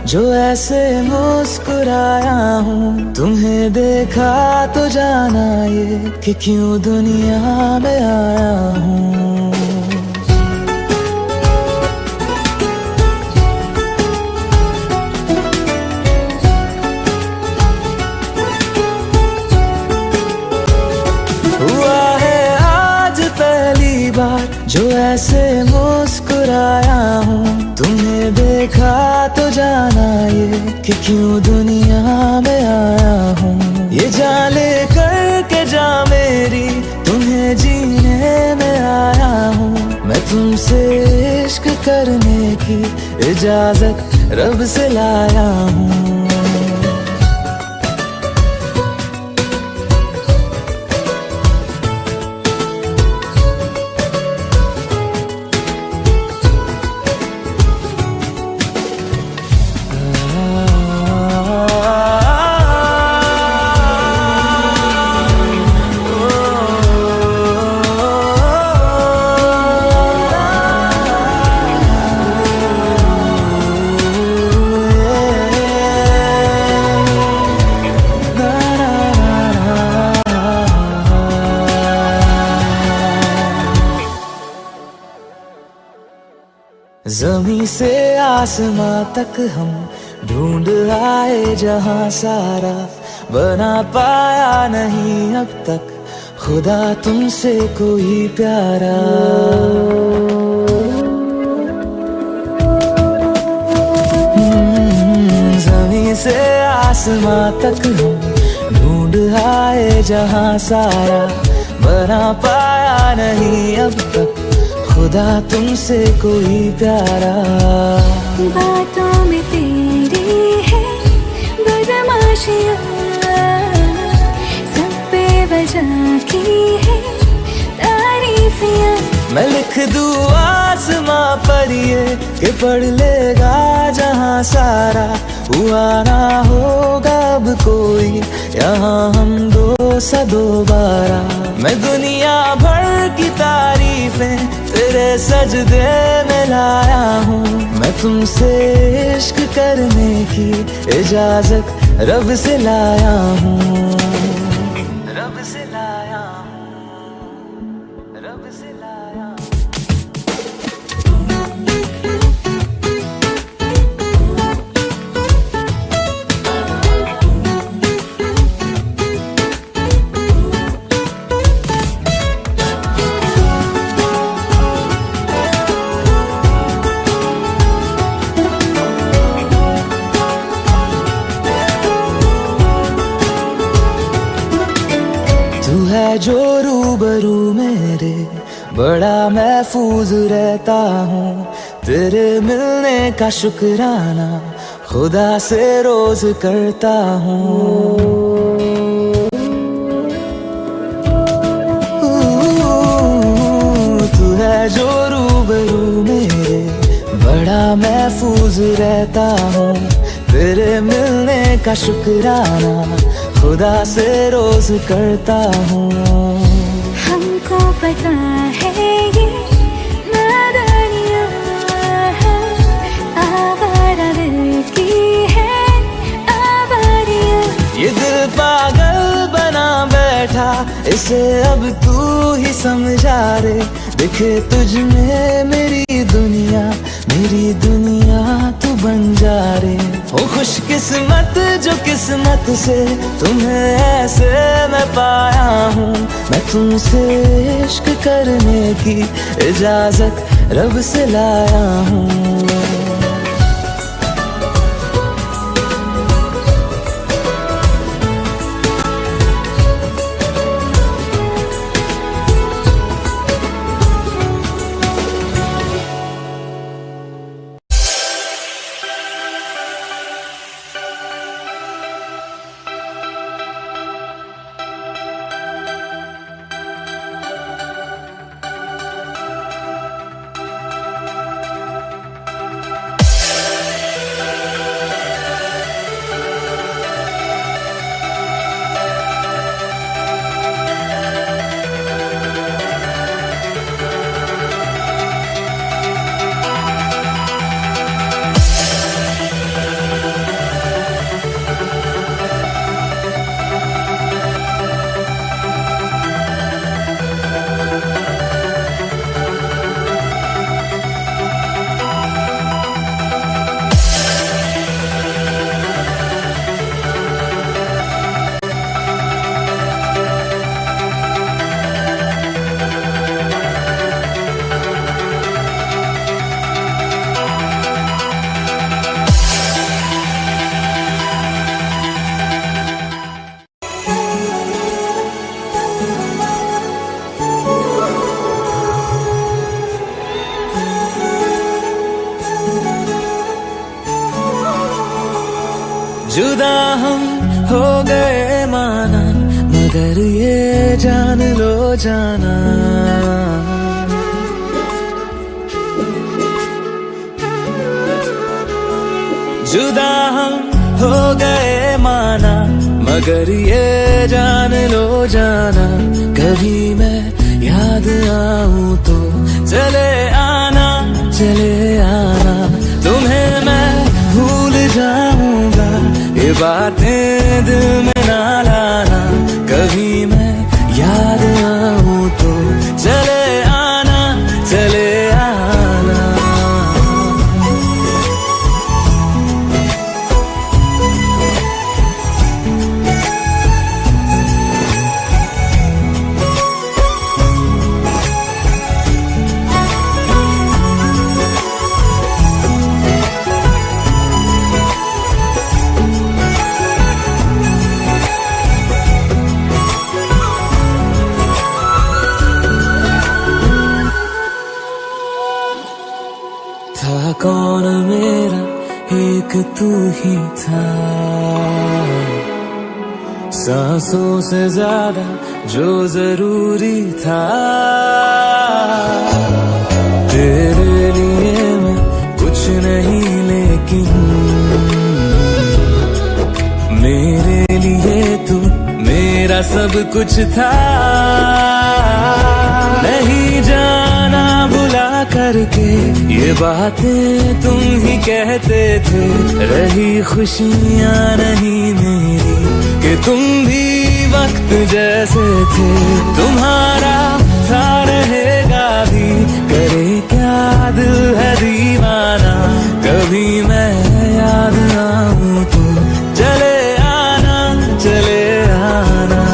जो ऐसे मुस्कुराया हूँ, तुम्हें देखा तो जाना ये कि क्यों दुनिया में आया हूँ। हुआ है आज पहली बार जो ऐसे मुस्कुराया हूँ, तुम्हें देखा तो जाना ये कि क्यों दुनिया में आया हूँ। ये जान ले करके जा मेरी, तुम्हें जीने में आया हूँ। मैं तुमसे इश्क करने की इजाजत रब से लाया हूँ। ज़मीं से आसमां तक हम ढूंढ आए जहां सारा, बना पाया नहीं अब तक खुदा तुमसे कोई प्यारा। ज़मीं से आसमां तक हम ढूंढ आए जहां सारा, बना पाया नहीं अब तक खुदा तुमसे कोई प्यारा। बातों में तेरी है बदमाशियाँ, सब पे वजह की है तारीफियाँ। मैं लिख दूँ आसमां पर ये कि पढ़ लेगा जहां सारा, हुआ ना होगा अब कोई यहाँ हम दो सा दोबारा। मैं दुनिया भर की तारीफें तेरे सजदे में लाया हूँ। मैं तुमसे इश्क करने की इजाजत रब से लाया हूँ। रब से लाया हूँ, रब से लाया हूँ। तू है जो रूबरू मेरे, बड़ा महफूज रहता हूँ। तेरे मिलने का शुक्राना खुदा से रोज करता हूँ। तू है जो रूबरू मेरे, बड़ा महफूज रहता हूँ। तेरे मिलने का शुक्राना खुदा से रोज करता हूँ। हमको पता है ये नादानियाँ हैं, आवारा दिल की है आवारियाँ। ये दिल पागल बना बैठा, इसे अब तू ही समझा रे। दिखे तुझ में मेरी दुनिया तू बन जा रे। ओ खुशकिस्मत जो किस्मत से तुम्हें ऐसे मैं पाया हूँ। मैं तुमसे इश्क करने की इजाजत रब से लाया हूँ। हो गए माना, मगर ये जान लो जाना, जुदा हम हो गए माना, मगर ये जान लो जाना, कभी मैं याद आऊं तो चले आना, चले आना, तुम्हें मैं भूल जाऊंगा, ये बातें दिल में ना लाना, कभी मैं याद आऊं तो चले आना, चले आना। था कौन मेरा, एक तू ही था, सांसों से ज्यादा जो जरूरी था, तेरे लिए मैं कुछ नहीं लेकिन मेरे लिए तू मेरा सब कुछ था, नहीं जाना भुला करके ये बातें तुम ही कहते थे, रही खुशियाँ नहीं मेरी कि तुम भी वक्त जैसे थे, तुम्हारा था रहेगा भी, करे क्या दिल है दीवाना, कभी मैं याद आऊं तो चले आना, चले आना।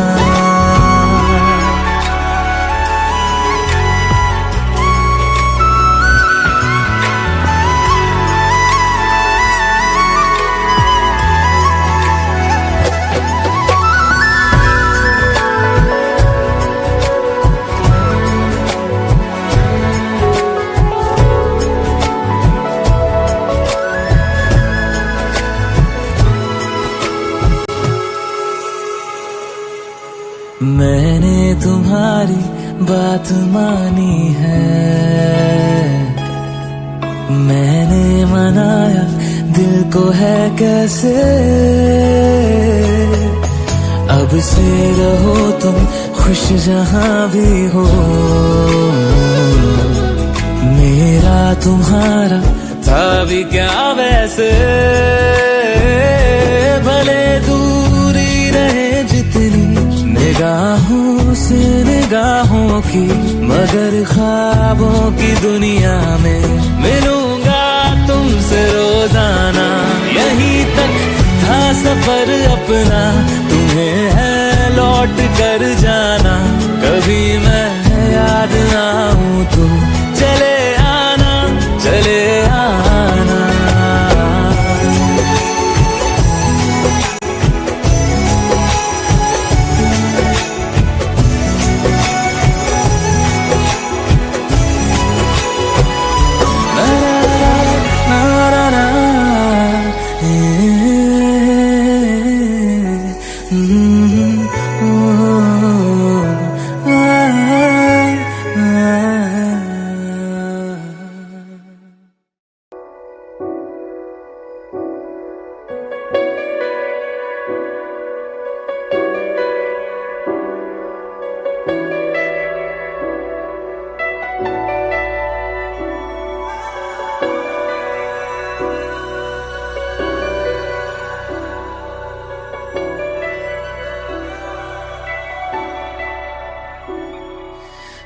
मैंने तुम्हारी बात मानी है, मैंने मनाया दिल को है कैसे, अब से रहो तुम खुश जहां भी हो, मेरा तुम्हारा था भी क्या वैसे, भले दूरी रहे जितनी निगाहों से निगाहों की, मगर ख्वाबों की दुनिया में मिलूंगा तुमसे रोजाना, यहीं तक था सफर अपना, तुम्हें है लौट कर जाना, कभी मैं याद आऊं तो चले आना, चले आना।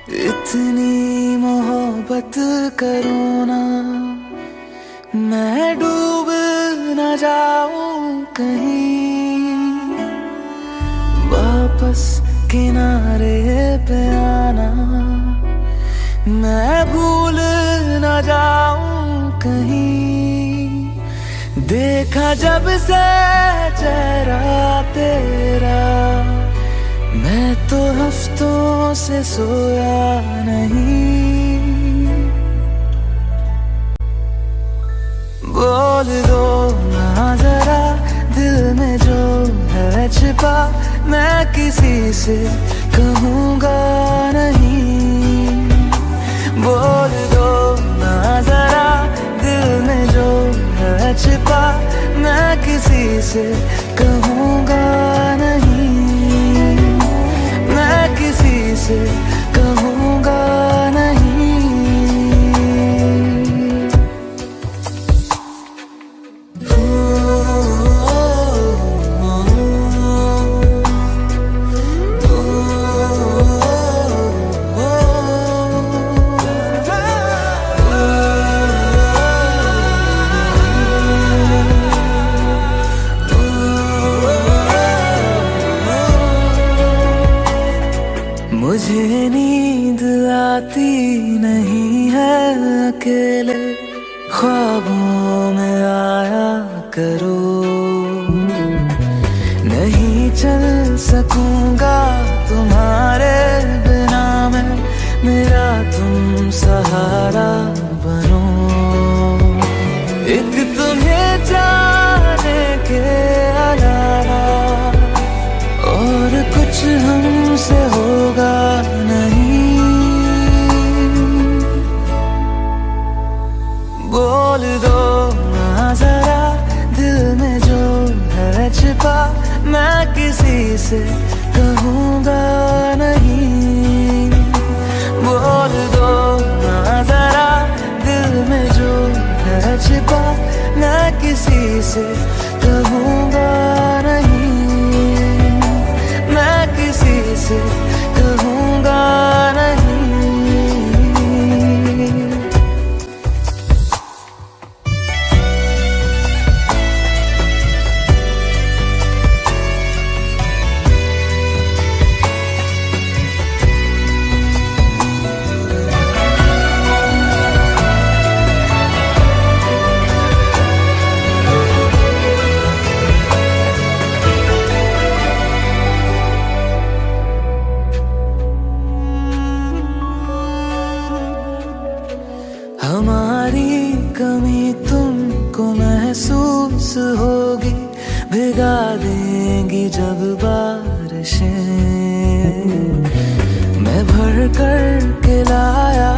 इतनी मोहब्बत करो ना, मैं डूब न जाऊं कहीं, वापस किनारे पे आना, मैं भूल न जाऊं कहीं, देखा जब से चेहरा तेरा, मैं तो हफ्तों से सोया नहीं, बोल दो ना जरा दिल में जो है छिपा मैं किसी से कहूँगा नहीं। बोल दो ना जरा दिल में जो है छिपा मैं किसी से कहूँगा नहीं। मैं किसी से कहूँगा नहीं। मुझे नींद आती नहीं है अकेले ख्वाबों में आया करो। नहीं चल सकूंगा तुम्हारे बिना मैं, मेरा तुम सहारा बनो। एक तुम्हें जाने के अलावा और कुछ हमसे होगा नहीं। बोल दो ना जरा दिल में जो है छिपा मैं किसी से कहूँगा नहीं। बोल दो ना जरा दिल में जो है छिपा मैं किसी से कहूँगा नहीं। मैं किसी से कहूँगा नहीं। हमारी कमी तुमको महसूस होगी, भिगा देंगी जब बारिशें। मैं भर कर के लाया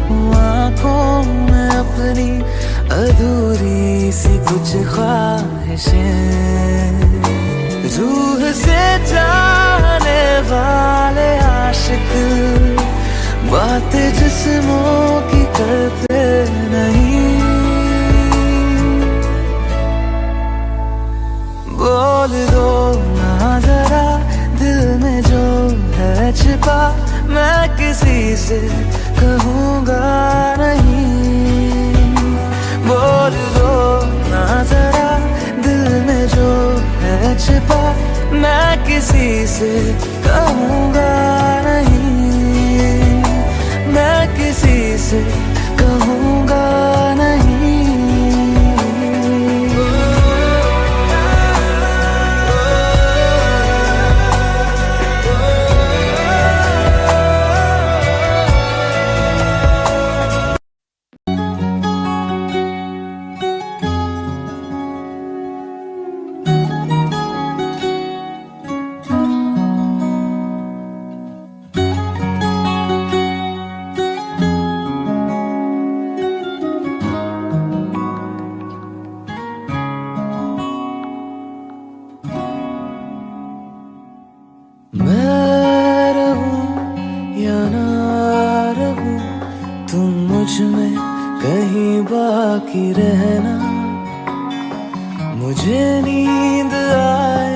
हूँ आँखों में अपनी अधूरी सी कुछ ख्वाहिशें। रूह से जाने वाले आशिक बातें जिस्मों की करते नहीं। बोल दो ना जरा दिल में जो है छिपा मैं किसी से कहूँगा नहीं। बोल दो ना जरा दिल में जो है छिपा मैं किसी से कहूँगा नहीं। मैं किसी से कहूँगा नहीं। मैं रहूं या ना रहूं तुम मुझ में कहीं बाकी रहना। मुझे नींद आए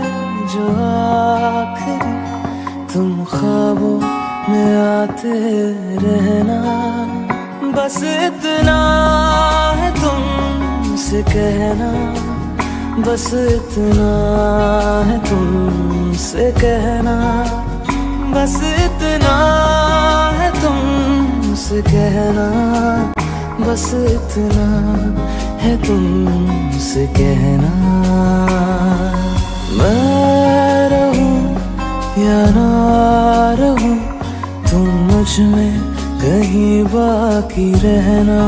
जो आखिरी तुम ख्वाबों में आते रहना। बस इतना है तुमसे कहना, बस इतना है तुमसे कहना। बस इतना है तुमसे कहना, बस इतना है तुमसे कहना। मैं रहूं या ना रहूं तुम मुझ में कहीं बाकी रहना।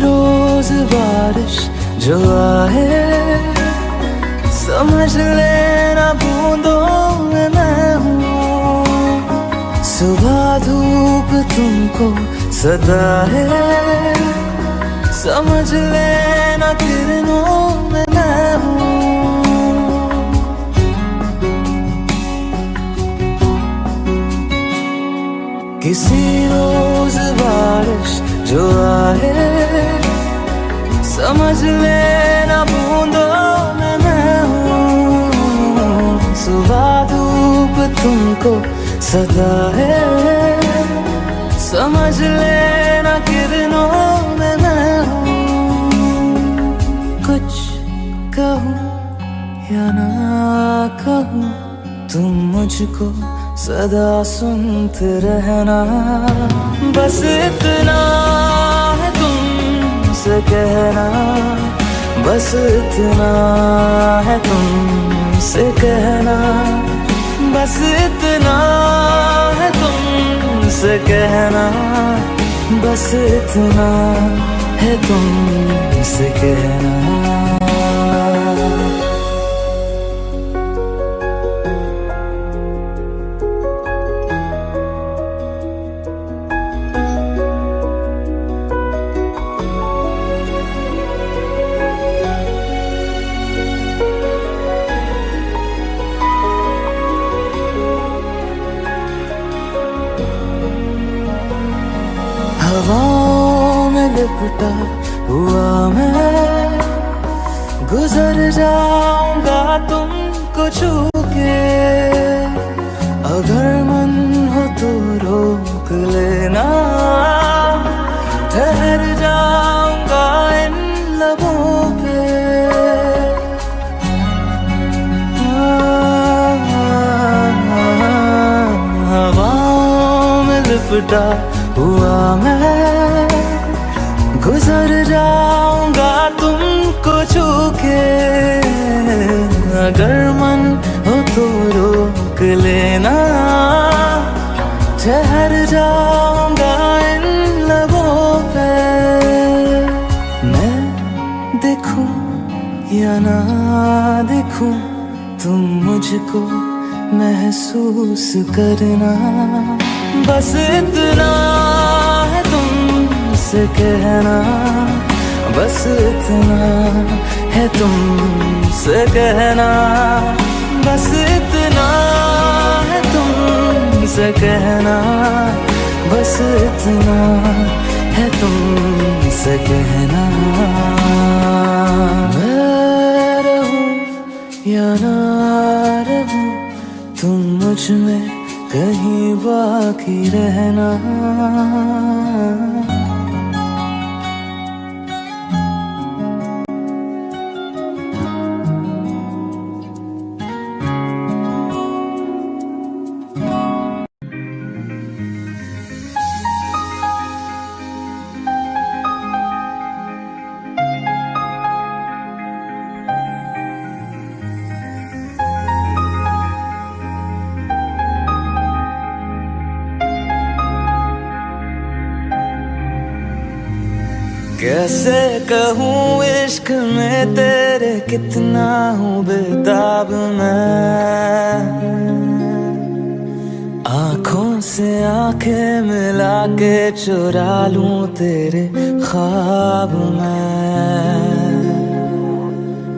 रोज बारिश जो आए, समझ लेना बूंदों में मैं हूँ। सुबह धूप तुमको सदा है, समझ लेना किरणों में मैं हूँ। किसी रोज बारिश जो आए, समझ लेना बूंदों में मैं हूँ। सुबह धूप तुमको सदा है, समझ लेना किरणों में मैं हूँ। कुछ कहूँ या ना कहूँ, तुम मुझको सदा सुनते रहना। बस इतना है तुमसे कहना, बस इतना है तुमसे कहना, बस इतना है तुमसे कहना, बस इतना है तुमसे कहना। हवाओं में लिपटा हुआ मैं, गुजर जाऊंगा तुमको छू के। अगर मन हो तो रोक लेना, ठहर जाऊंगा इन लबों पे। हवाओं में लिपटा हुआ मैं, गुजर जाऊंगा तुमको छू के। अगर मन हो तो रोक लेना, ठहर जाऊंगा इन लबों पे। मैं देखूं या ना देखूं, तुम मुझको महसूस करना। बस इतना है तुमसे कहना, बस इतना है तुमसे कहना, बस इतना है तुमसे कहना, बस इतना है तुमसे कहना। मैं रहूं या ना रहूं, तुम मुझ में कहीं बाकी रहना। कैसे कहूँ इश्क में तेरे कितना हूँ बेताब मैं। आँखों से आंखें मिला के चुरा लूं तेरे ख्वाब मैं।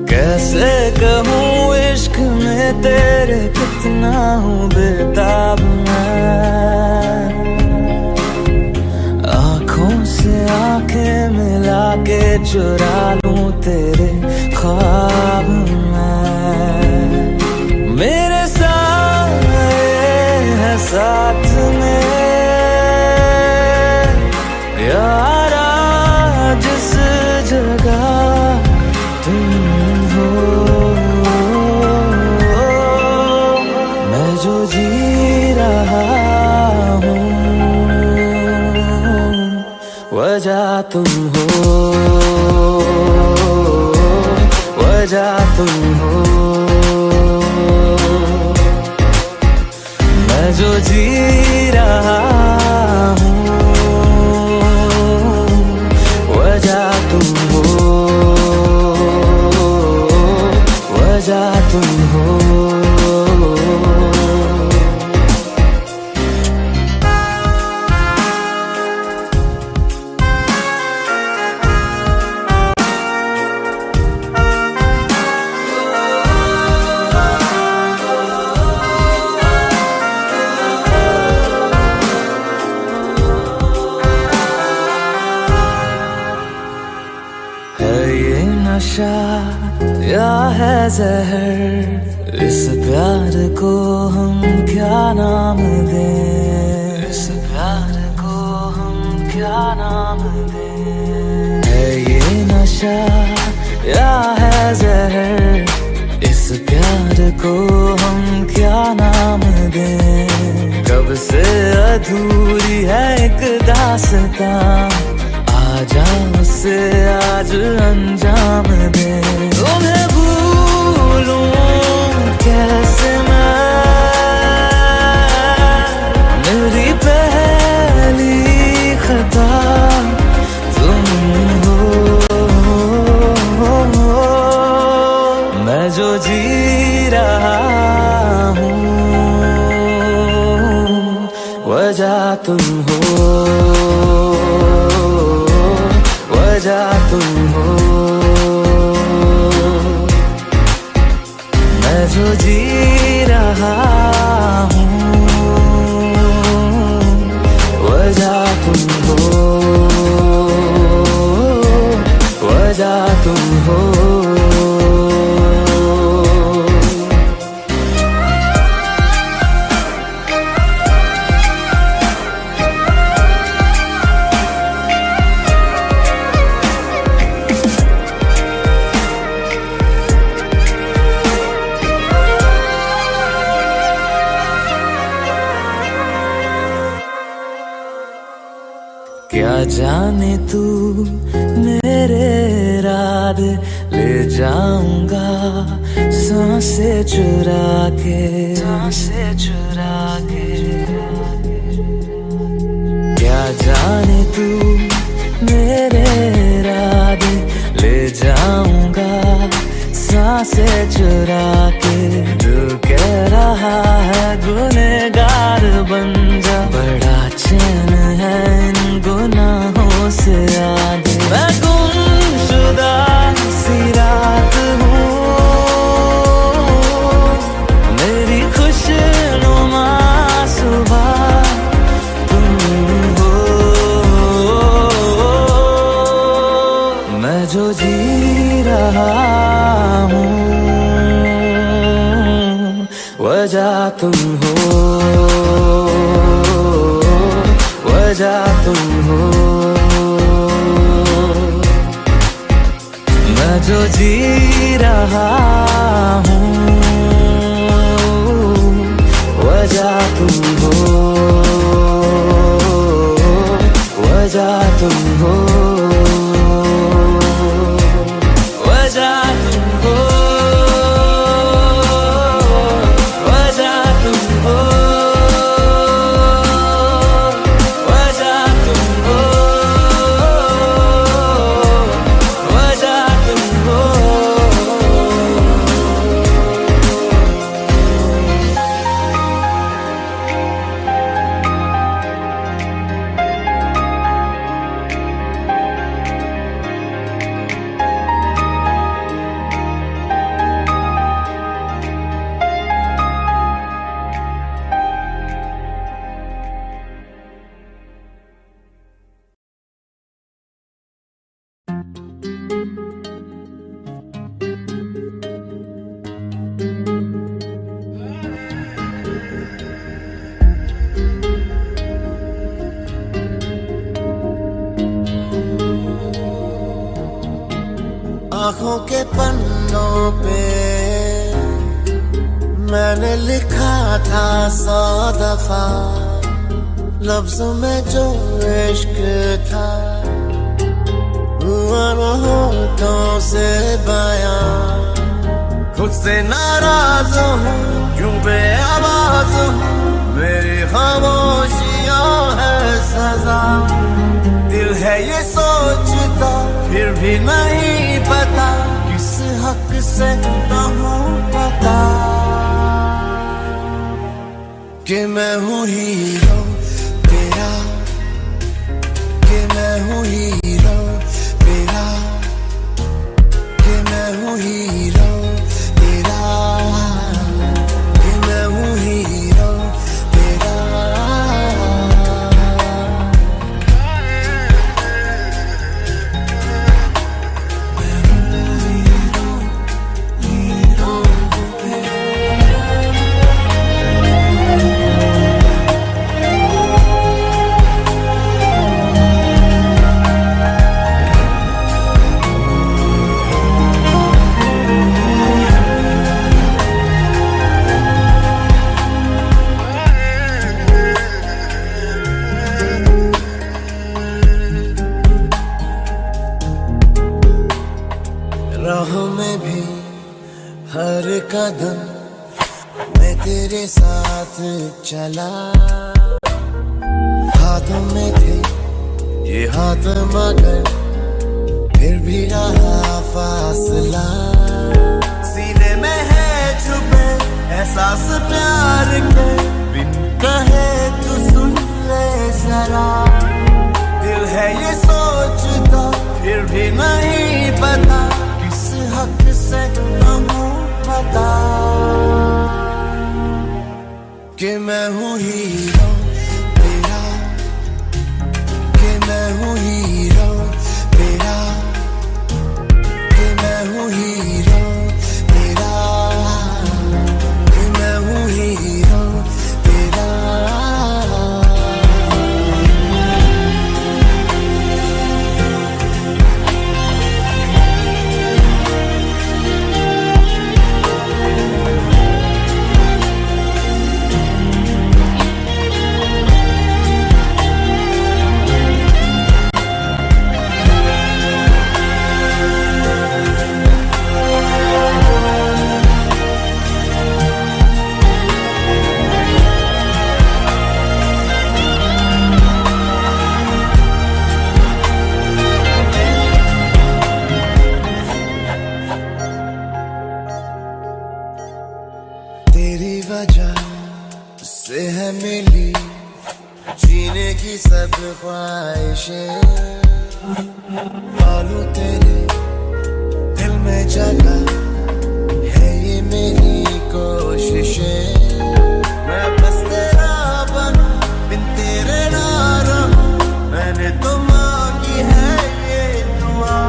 कैसे कहूँ इश्क में तेरे कितना हूँ बेताब मैं। आँखों से आंखें मिला के चुरा लूं तेरे ख्वाब मैं। मेरे साए है साथ में यारा, जिस जगह तुम हो। मैं जो जी रहा हूँ वजह तुम हो, वजह तुम हो। मैं जो जी रहा हूँ वजह ये नशा या है जहर, इस प्यार को हम क्या नाम दें, इस प्यार को हम क्या नाम दें। है ये नशा या है जहर, इस प्यार को हम क्या नाम दें। कब से अधूरी है एक दास्तां, आजा उसे आज अंजाम दे। तुम्हें भूलूं कैसे मैं, मेरी पहली खता तुम हो। मैं जो जी रहा हूँ वजह तुम हो, वजह तुम हो। मैं जो जी रहा हूँ वजह तुम हो, वजह तुम हो। क्या जाने तू मेरे रात ले जाऊंगा सांसें चुरा के, सांसें चुरा के। क्या जाने तू मेरे रात ले जाऊंगा सांसें चुरा के। दिल कह रहा है गुनहगार बन जा, बड़ा चैन है इन गुनाहों से आगे। मैं गुमशुदा सी रात हूँ, मेरी खुशनुमा सुबह तुम हो। मैं जो जी रहा हूँ वजह तुम हो, वजह तुम हो। मैं जो जी रहा हूँ वजह तुम हो, वजह तुम हो, वजह तुम हो, वजह तुम हो। आँखों के पन्नों पे मैंने लिखा था 100 दफा, लफ्ज़ों में जो इश्क था हुआ न होठों से बयां। खुद से नाराज हूँ क्यों बेआवाज़ हूँ, मेरी खामोशियाँ है सजा। दिल है ये सोचता फिर भी नहीं पता, किस हक से कहूँ पता कि मैं हूँ हीरो तेरा, कि मैं हूँ हीरो तेरा, कि मैं हूँ हीरो तेरा, कि मैं हूँ हीरो तेरा। मैं राह में भी हर कदम मैं तेरे साथ चला, हाथों में थे ये हाथ मगर फिर भी रहा फासला। सीने में है छुपे एहसास प्यार के, बिन कहे तू सुन ले जरा। दिल है ये सोचता फिर भी नहीं पता, किस हक से कहूँ पता कि मैं हूँ हीरो तेरा, कि मैं हूँ हीरो तेरा, कि मैं हूँ हीरो तेरा, कि मैं हूँ हीरो तेरा। तेरी वजह से है मिली जीने की सब ख्वाहिशें, पालू तेरे दिल में जगह है ये मेरी कोशिशें। मैं बस तेरा बनूं बिन तेरे ना रहूं, मैंने तो मांगी है ये दुआ।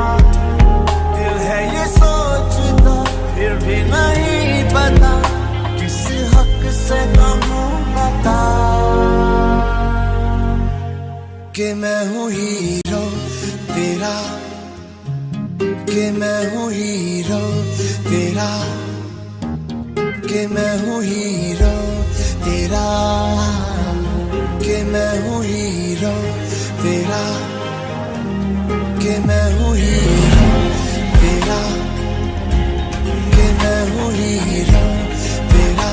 दिल है ये सोचता फिर भी नहीं पता, किस हक से कहूँ बता कि मैं हूँ हीरो तेरा, कि मैं हूँ हीरो तेरा, कि मैं हूँ हीरो तेरा, कि मैं हूँ हीरो तेरा, कि मैं हूँ हीरो तेरा, कि मैं हूँ हीरो तेरा,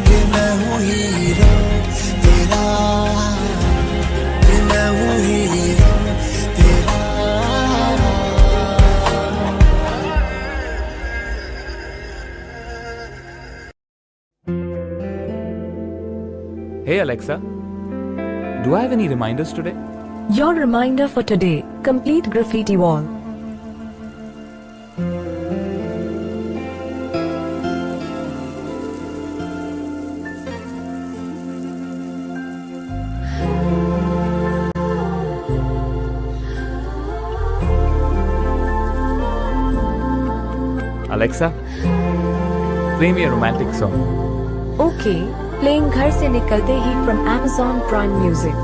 कि मैं हूँ हीरो तेरा, कि मैं हूँ हीरो तेरा। Hey Alexa, do I have any reminders today? Your reminder for today, complete graffiti wall. Alexa, play me a romantic song. Okay, playing घर से निकलते ही from Amazon Prime Music.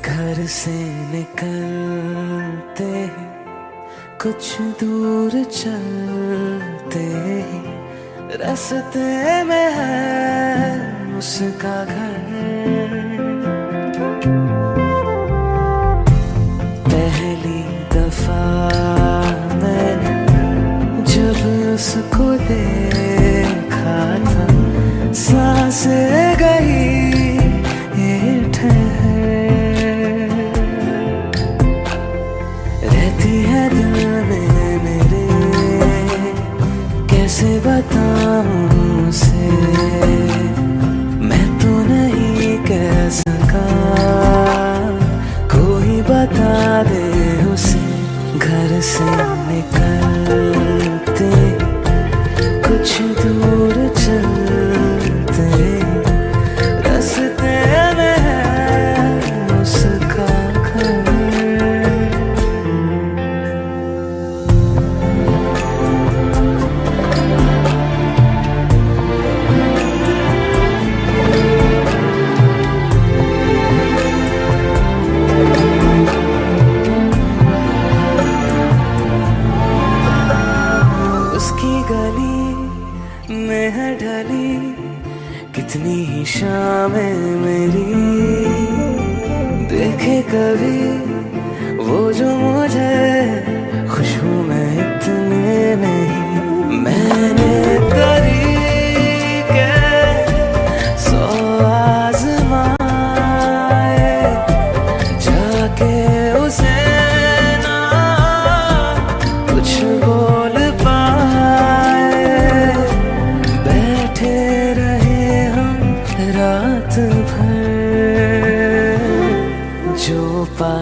घर से निकलते ही कुछ दूर चलते ही रास्ते में है उसका घर। पहली दफा मैंने जब उसको देखा था, सांसें गई ये ठहर, रहती है दिल में मेरे, कैसे बताऊं उसे, मैं तो नहीं कह सका, कोई बता दे उसे। घर से निकलते कुछ दूर चलते रास्ते में है उसका घर। उसकी गली में है ढली कितनी ही शामें मेरी, देखे कभी वो जो मुझे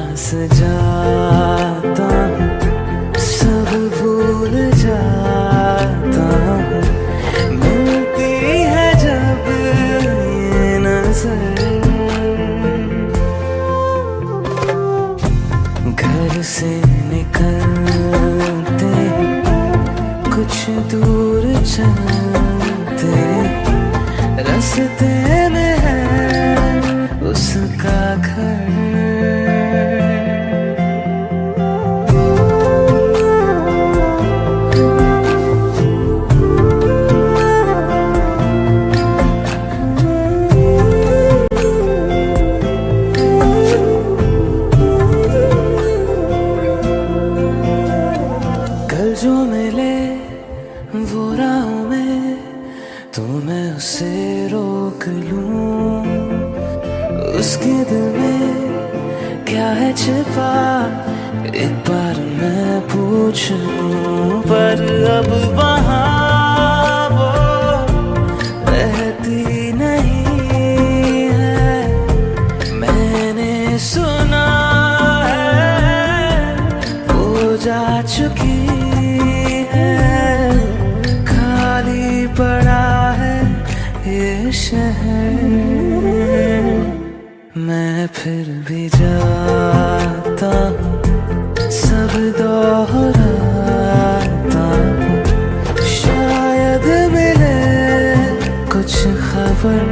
पास जाता हूँ सब भूल जाता हूँ, मिलती है जब ये नजर। घर से निकलते कुछ दूर चलते, रास्ते में है उसका घर। कल जो मिले वो राहों में तो मैं उसे रोक लूं, उसके दिल में क्या है छिपा एक बार मैं पूछ लूं। पर अब वहाँ वो रहती नहीं है, मैंने सुना है वो जा चुकी है, खाली पड़ा है ये शहर। मैं फिर भी जाता हूँ सब दोहराता हूँ, शायद मिले कुछ खबर।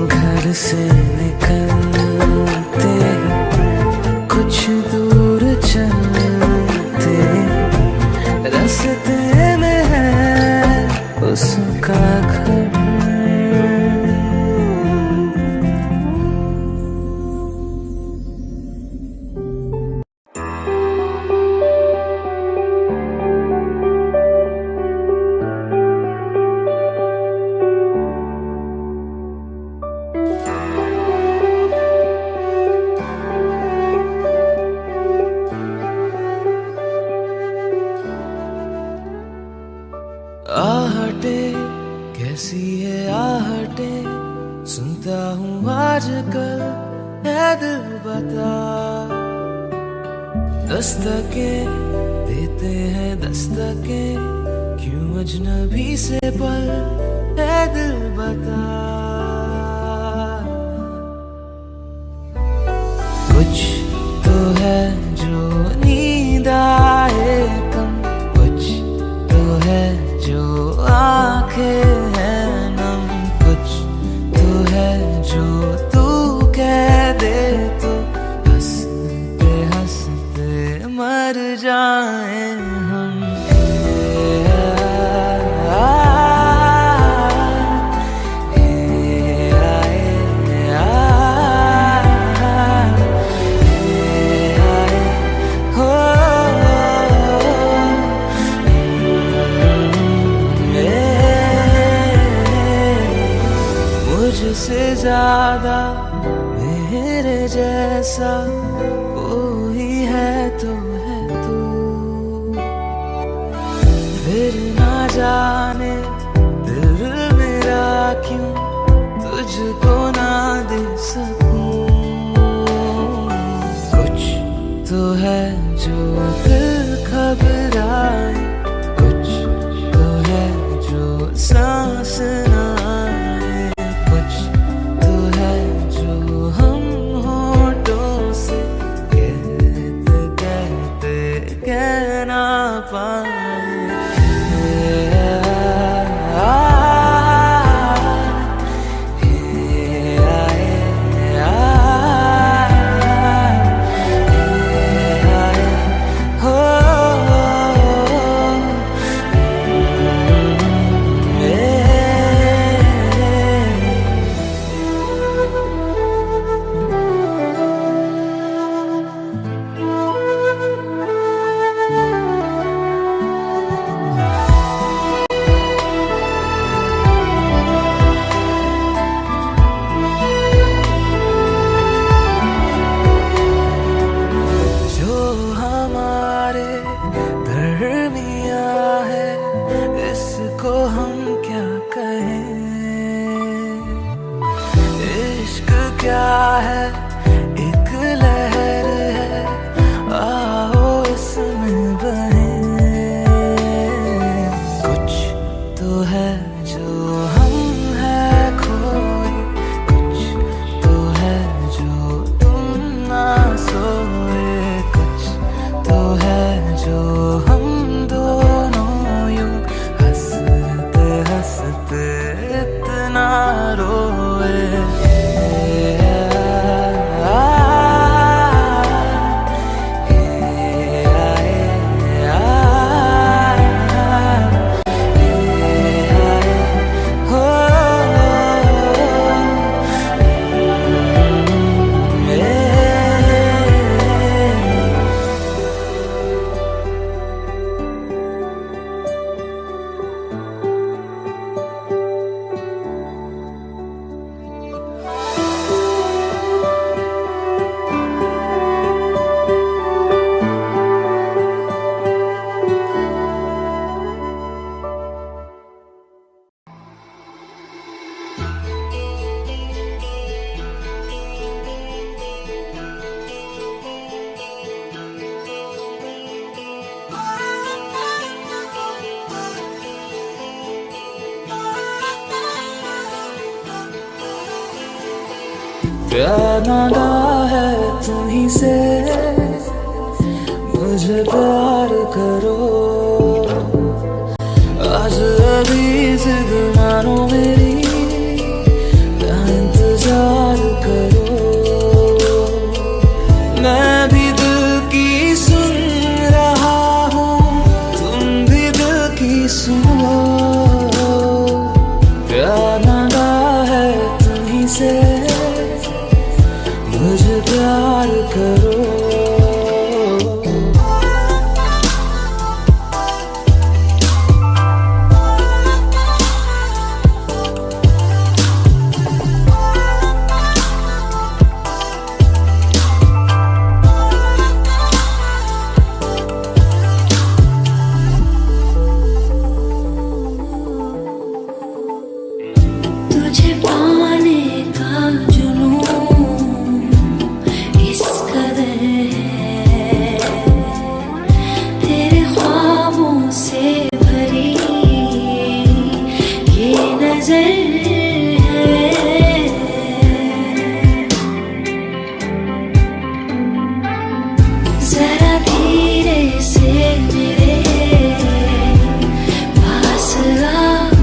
घर से निकलते कुछ दूर चलते, रास्ते में है उसका घर। आहटे कैसी है आहटे, सुनता हूँ आजकल है दिल बता। दस्तके देते हैं दस्तके, क्यों अजनबी से पल है दिल बता। कुछ तो है जो नींद आए कम, कुछ तो है जो आंखें हैं नम, कुछ तो है जो तू कह दे तो हंसते हंसते मर जाए हम। मुझसे ज्यादा मेरे जैसा कोई है तो है तू, फिर ना जाने दिल मेरा क्यों तुझको ना दे सकूं। कुछ तो है जो दिल घबराए, कुछ तो है जो सांस ना आए, कुछ तो है जो हम होठों से कहते कहते कह ना पाए। क्या है, एक लहर है, आओ इसमें बहे। कुछ तो है जो हम हैं खोए, कुछ तो है जो तुम ना सोए, कुछ तो है जो हम दोनों यूं हंसते हंसते इतना रोए। प्यार नादा है तुम्हीं से, मुझे प्यार करो। आज अभी जिद मानो मेरी, ना इंतजार करो। मैं भी दिल की सुन रहा हूँ, तुम भी दिल की सुनो। प्यार नादा है तुम्हीं से, मुझे प्यार करो। तुझे पाने का जुनून इस कदर है, तेरे ख्वाबों से भरी ये नजर है। जरा धीरे से मेरे पास आओ,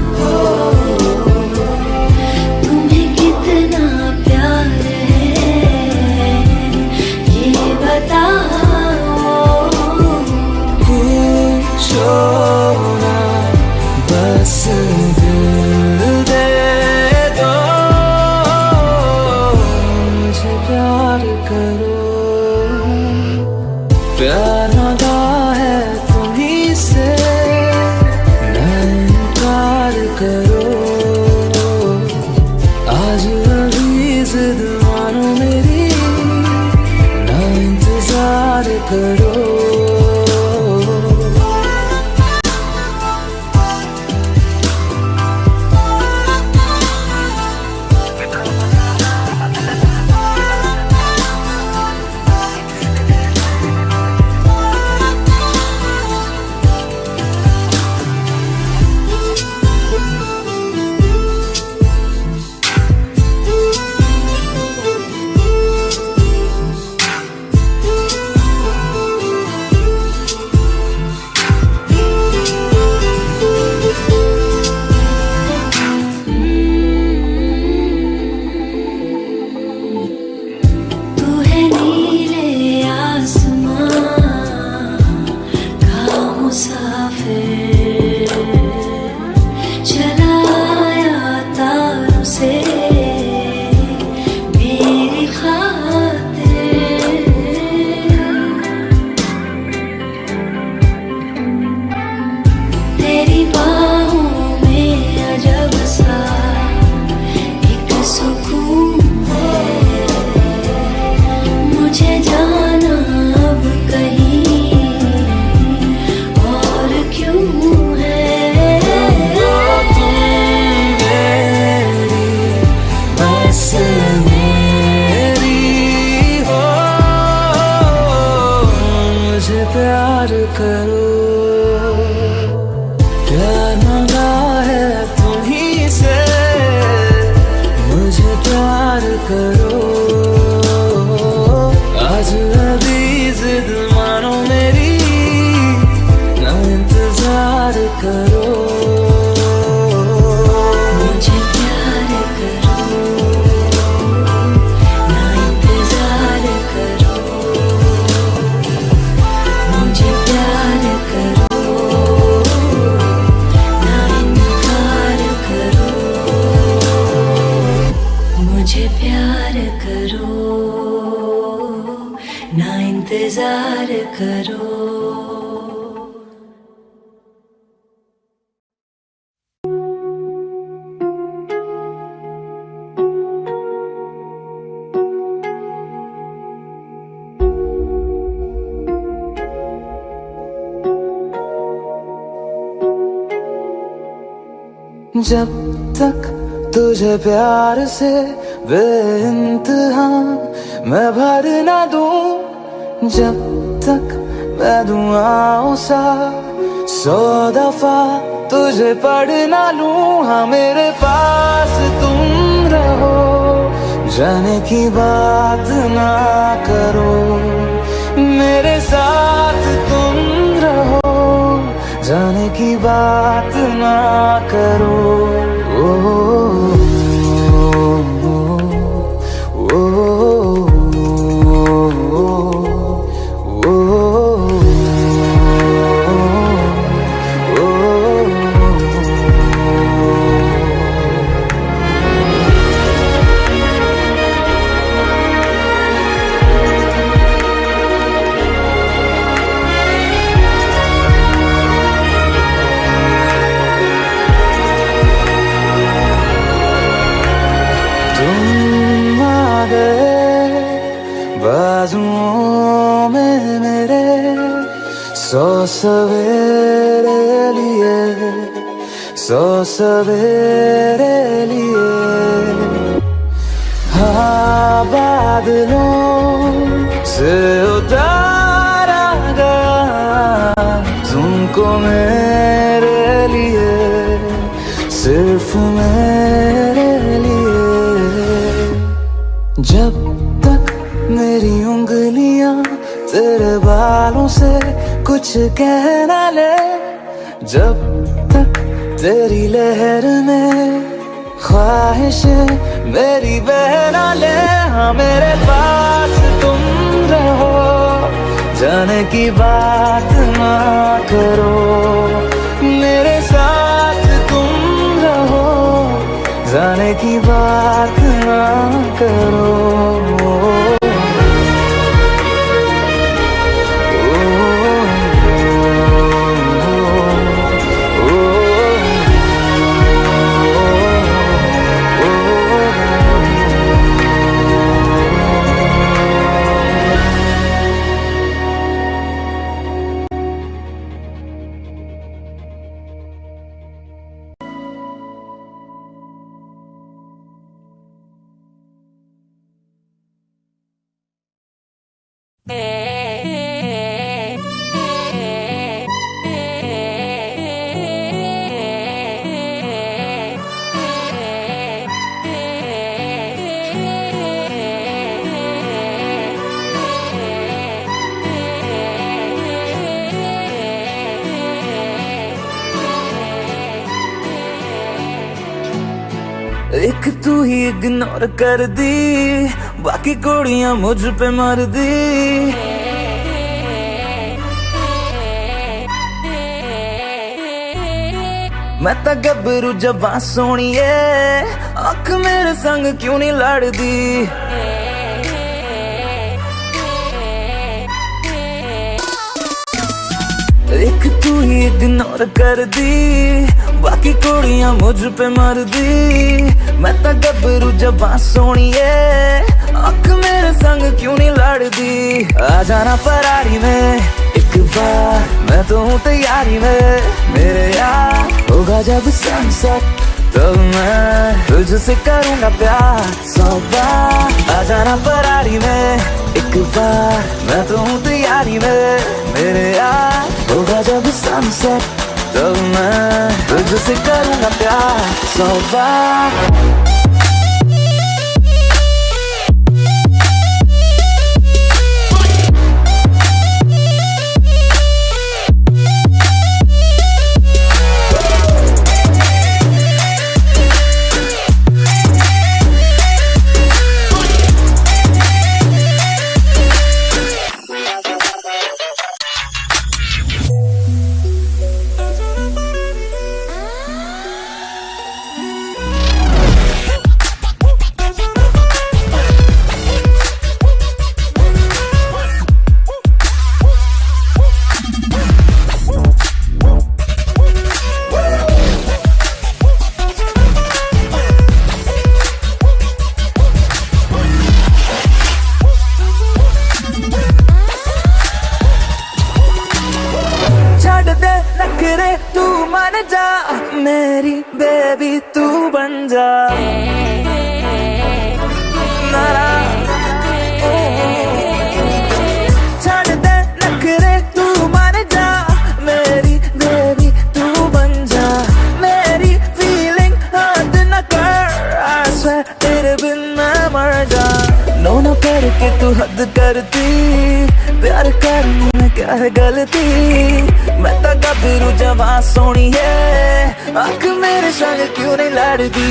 तुम्हें कितना प्यार है ये बताओ। पूछो ना, बस दिल दे दो, मुझे प्यार करो। प्यार नादा है तुम्हीं से, ना इनकार करो। आज अभी जिद मानो मेरी, ना इंतजार करो। करो, प्यार मांगा है तुम्हीं से, मुझे प्यार करो। आज अभी जिद मानो मेरी, ना इंतजार करो। मुझे प्यार करो, ना इंतजार करो। मुझे प्यार करो, ना इनकार करो। मुझे प्यार करो, ना इंतजार करो। जब तक तुझे प्यार से बेइंतहा मैं भर ना दूं, जब तक मैं दुआओं सा 100 दफा तुझे पढ़ ना लूं। हाँ मेरे पास तुम रहो, जाने की बात ना करो। मेरे साथ तुम रहो, जाने की बात ना करो। ओ, ओ, ओ, ओ, तुम आ गए बाजुओं में मेरे, 100 सवेरे लिए, 100 सवेरे लिए। हाँ बादलों से उतारा गया तुमको मेरे लिए, सिर्फ मेरे लिए। जब तक मेरी उंगलियां तेरे बालों से कुछ कह ना ले, जब तक तेरी लहर में ख्वाहिशें मेरी बह ना ले। हाँ मेरे पास तुम रहो, जाने की बात ना करो। मेरे साथ तुम रहो, जाने की बात ना करो। एक तू ही इग्नोर कर दी, बाकी कुड़ियां मुझ पे मर दी। मैं तो गबरू जवां सोनिए, अख मेरे संग क्यों नहीं लड़दी। एक तू ही इग्नोर कर दी, बाकी कुड़ियां मुझ पे मर दी। मैं तो गबरू जवां सोनिए, अख मेरे संग क्यों नहीं लड़दी। आ जाना फरारी में एक बार, मैं तो हूँ तैयारी में। मेरे यार होगा जब सनसेट, तब मैं तुझसे करूँगा प्यार 100 बार। आ जाना फरारी में एक बार, मैं तो हूँ तैयारी में। मेरे यार होगा जब सनसेट तब मैं तुझसे करूँगा प्यार 100 बार। तू मान जा मेरी बेबी तू बन जा नारा छाड़ दे नखरे तू मान जा मेरी बेबी तू बन जा मेरी फीलिंग हद न कर ऐसे तेरे बिन मैं मर जा नो न करके तू हद करती प्यार करने में क्या है गलती मैं तो गबरू जवां सोनी है आँख मेरे संग क्यों नहीं लड़ती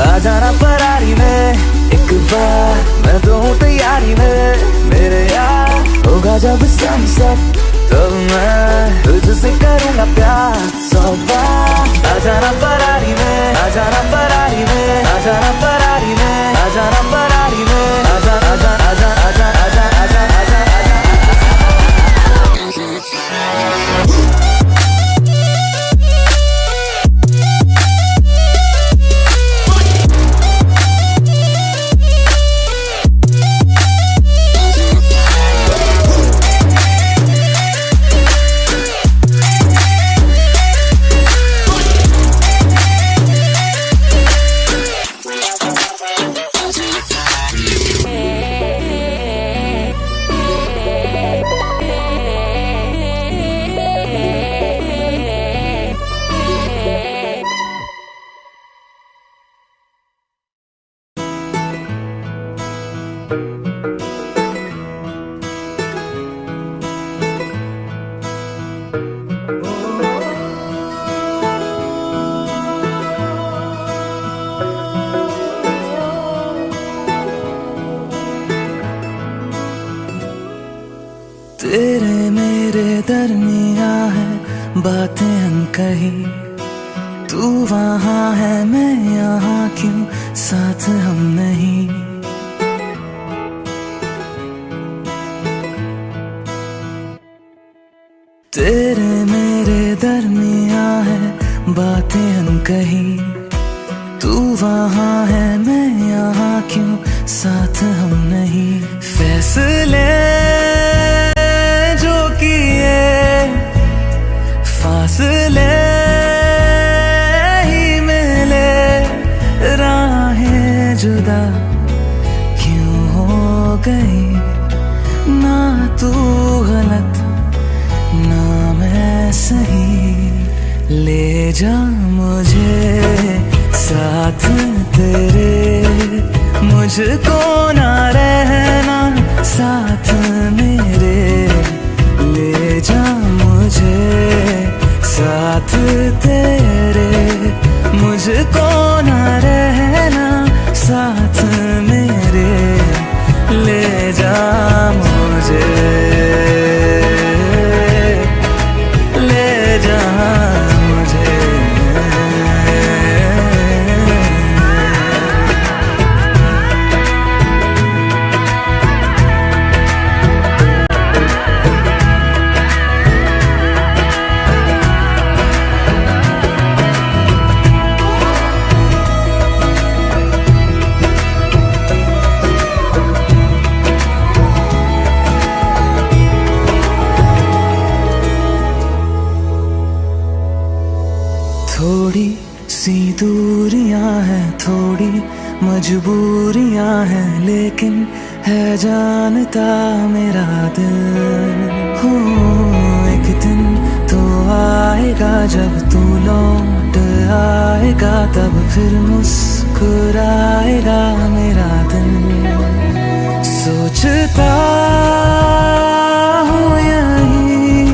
आ जाना फरारी में एक बार मैं तो हूँ तैयारी में मेरे यार होगा जब सनसेट तब मैं तुझसे करूँगा प्यार 100 बार आ जाना फरारी में आ जाना फरारी में आ जाना फरारी में आ जाना फरारी में आ जा आ जा आ जा आ जा आ जा आ जा आ जा तेरे मेरे दरमियाँ है बातें अनकही तू वहाँ है मैं यहाँ क्यों साथ हम नहीं तेरे मेरे दरमियाँ है बातें अनकही तू वहाँ है मैं यहाँ क्यों साथ हम नहीं फैसले जो किए फासले ही मिले राहें जुदा क्यों हो गई ना तू गलत ना मैं सही ले जा मुझे साथ तेरे मुझको ना रहना साथ मेरे ले जा मुझे साथ तेरे मुझको ना रहना साथ मेरे ले जा मुझे ले जा मुझे थोड़ी सी दूरियां हैं थोड़ी मजबूरियां हैं लेकिन है जानता मेरा दिल हो एक दिन आएगा जब तू लौट आएगा, तब फिर मुस्कुराएगा मेरा दिल। सोचता हूँ यहीं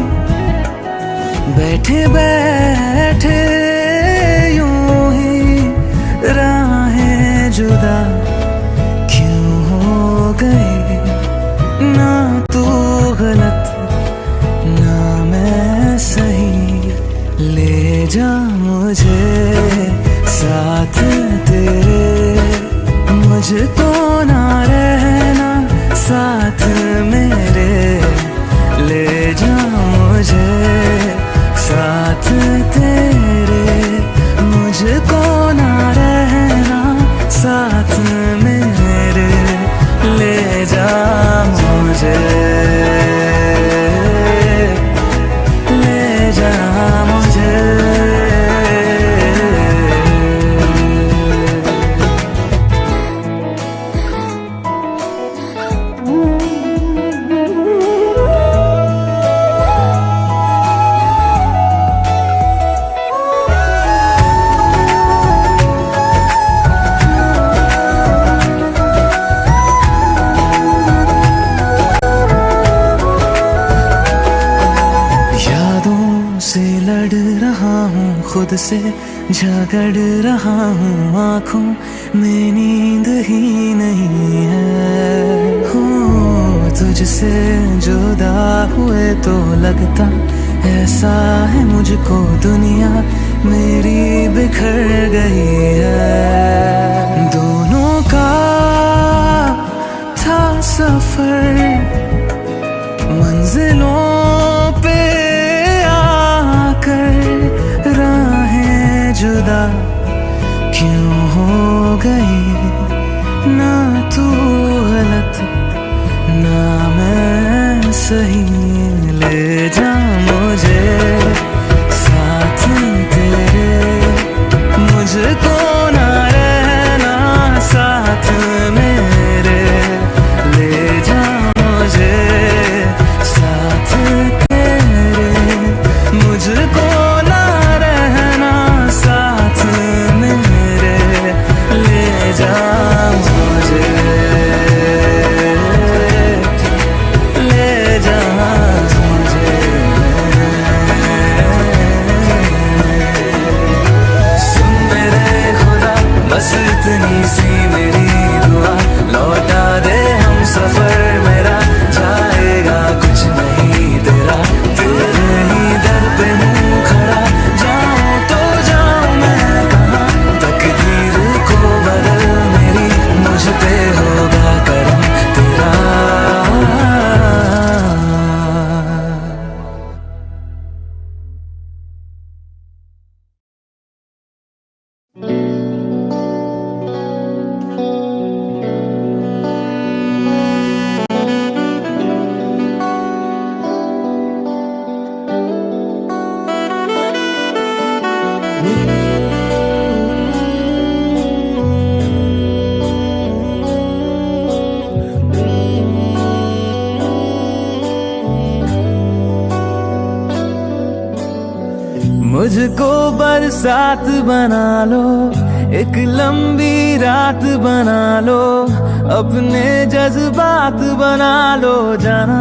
बैठे बैठे यूं ही, राहें जुदा क्यों हो गई, ना तू गलत ना मैं सही। ले जा मुझे साथ तेरे, मुझको ना रहना साथ मेरे। ले जा मुझे साथ तेरे, मुझको ना रहना साथ मेरे। ले जा मुझे, ले जा मुझे। खुद से झगड़ रहा हूँ, आँखों में नींद ही नहीं है। हो तुझसे जुदा हुए तो लगता ऐसा है मुझको दुनिया मेरी बिखर गई है। दोनों का था सफर मंजिलों पे आकर, राहें जुदा क्यों हो गई, ना तू गलत ना मैं सही। ले जा मुझे साथ तेरे, मुझको ना रहना साथ मेरे। ले जा मुझे साथ तेरे, मुझको ना रहना साथ मेरे। ले जा मुझे, ले जा मुझे। सुन मेरे खुदा बस इतनी सी मेरी दुआ, लौटा दे हम सफर मेरा, जाएगा कुछ नहीं तेरा। तेरे ही दर पे हूँ खड़ा, जाऊँ तो जाऊँ मैं कहाँ, तकदीर को बदल मेरी, मुझ पे होगा करम तेरा। मुझको बरसात बना लो, एक लंबी रात बना लो, अपने जज्बात बना लो जाना।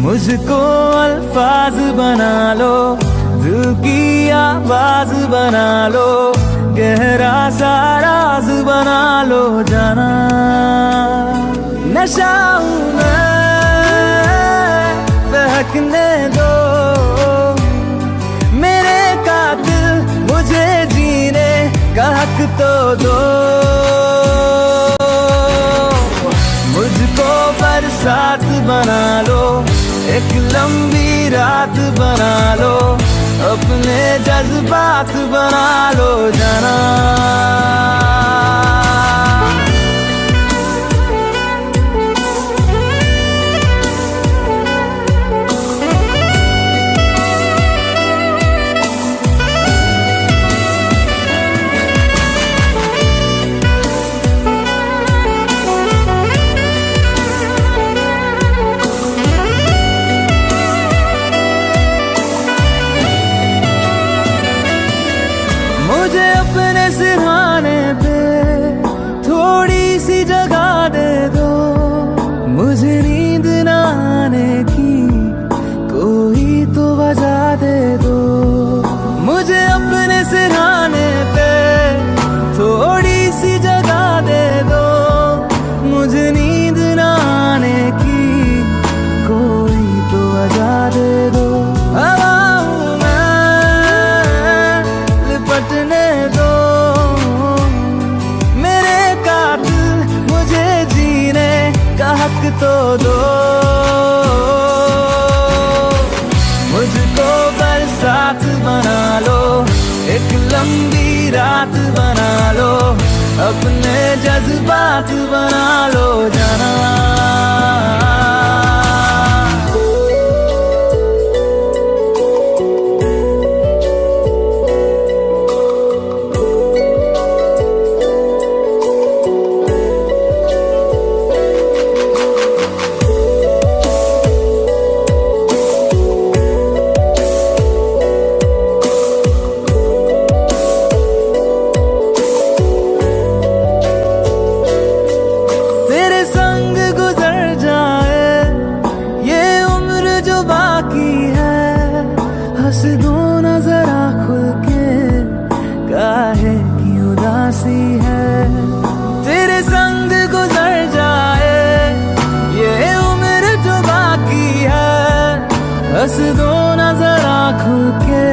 मुझको अल्फाज बना लो, दिल की आवाज बना लो, गहरा सा राज बना लो जाना। नशा हूँ मैं, बहकने दो मेरे कातिल, मुझे जीने का हक तो दो। मुझको बरसात बना लो, एक लंबी रात बना लो, अपने जज्बात बना लो जाना। हक तो दो, मुझको बरसात बना लो, एक लंबी रात बना लो, अपने जज्बात बना लो जाना। हंस दो ना जरा खुल के, काहे की उदासी है, तेरे संग गुजर जाए ये उम्र जो बाकी है। हंस दो ना जरा खुल के,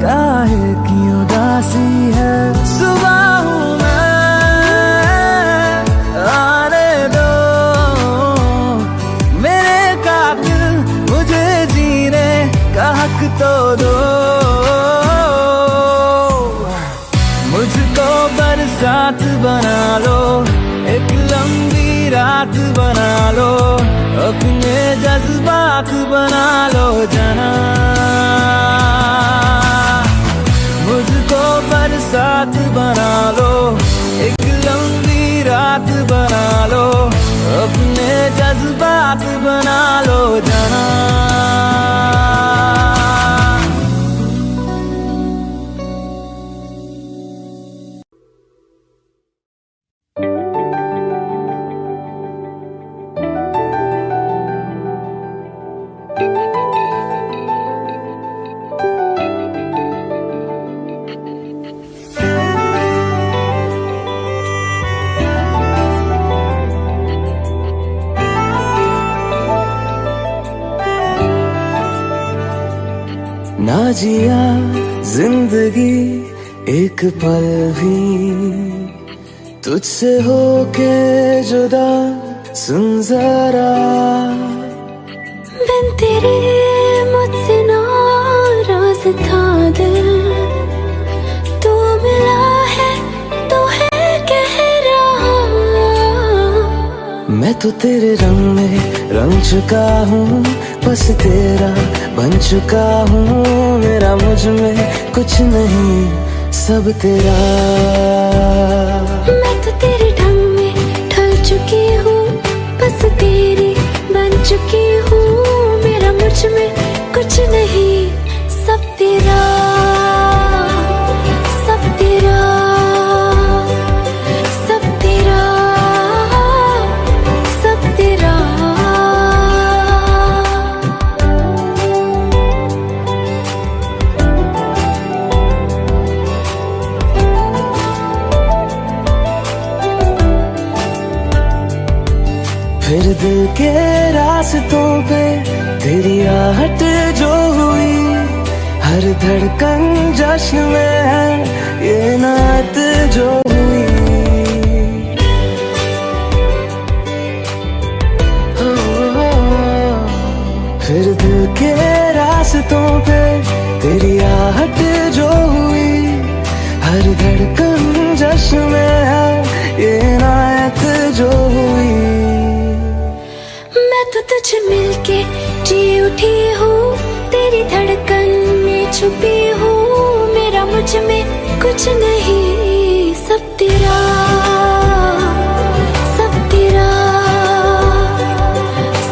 काहे की उदासी है। सुबह हूँ मैं, आने दो मेरे कातिल, मुझे जीने का हक तो दो, मुझको बरसात बना लो, एक लंबी रात बना लो, अपने जज्बात बना लो जाना। मुझको बरसात बना लो, एक लंबी रात बना लो, अपने जज्बात बना लो जाना। ना जिया जिंदगी एक पल भी, तुझसे होके जुदा सुन जरा, बिन तेरे मुझसे नाराज था दिल, तू मिला है तो है कह रहा। मैं तो तेरे रंग में रंग चुका हूँ, बस तेरा बन चुका हूँ, मेरा मुझ में कुछ नहीं सब तेरा। मैं तो तेरे ढंग में ढल चुकी हूँ, बस तेरी बन चुकी हूँ, मेरा मुझ में कुछ नहीं सब तेरा, सब तेरा, सब तेरा, सब तेरा। फिर दिल के रास्तों पे तेरी आहट जो हुई, हर धड़कन जश्न में है ये नात जो हुई। फिर दिल के रास्तों पे तेरी आहट जो हुई, हर धड़कन जश्न में है ये नात जो हुई। मैं तो तुझे मिलके जी उठी हूँ, तेरी धड़कन में छुपी हूँ, मेरा मुझ में कुछ नहीं सब तेरा, सब तेरा,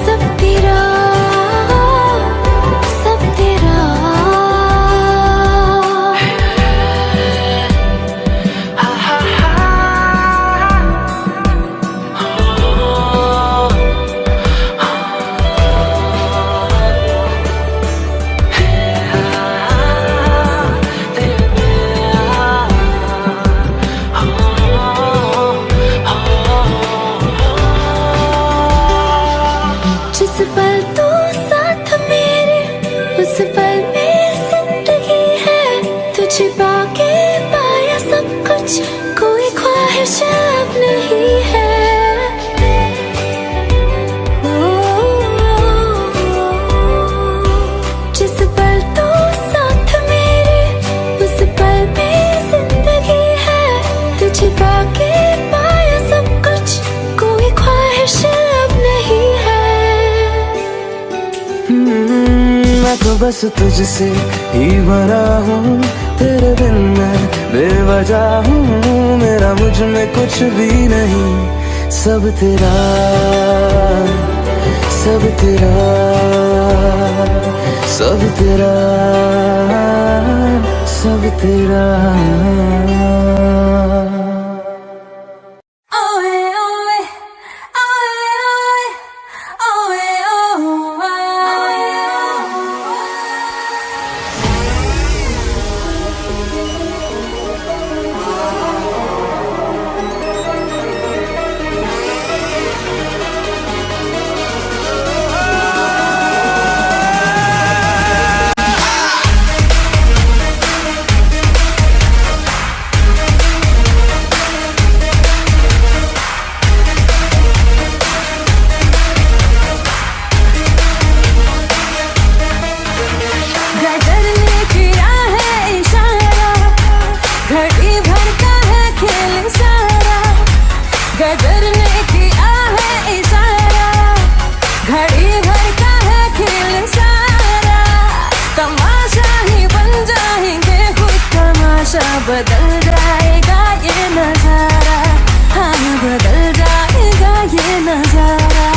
सब तेरा, सब तेरा। बस तुझसे ही भरा हूँ, तेरे बिन मैं बेवजह हूँ। मेरा मुझ में कुछ भी नहीं, सब तेरा, सब तेरा, सब तेरा, सब तेरा। बदल जाएगा ये नजारा, हाँ बदल जाएगा ये नजारा।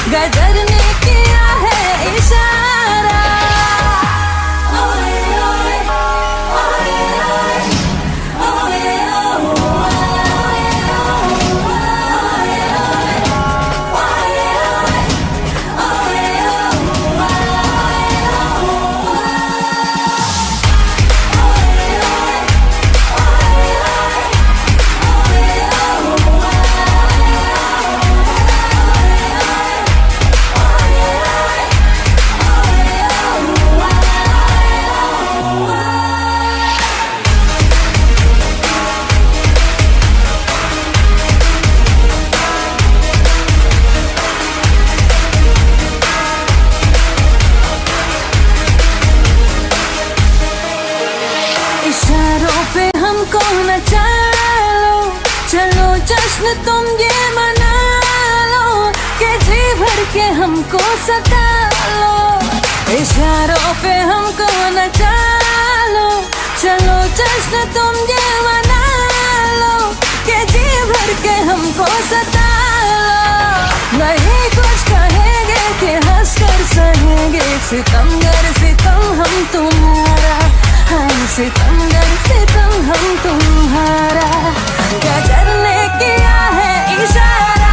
गदर ने किया है इशारा। ओए ओए ओए ओए नचा लो, चलो जश्न तुम ये मना लो, कि जी भर के हमको सता लो। इशारों पे हमको नचा लो, चलो जश्न तुम ये मना लो, कि जी भर के हमको सता लो। नहीं कुछ कहेंगे कि हंस कर सहेंगे, सितमगर सितम हम तुम्हारा, हाँ सितमगर सितम हम तुम्हारा। गदर ने किया है इशारा।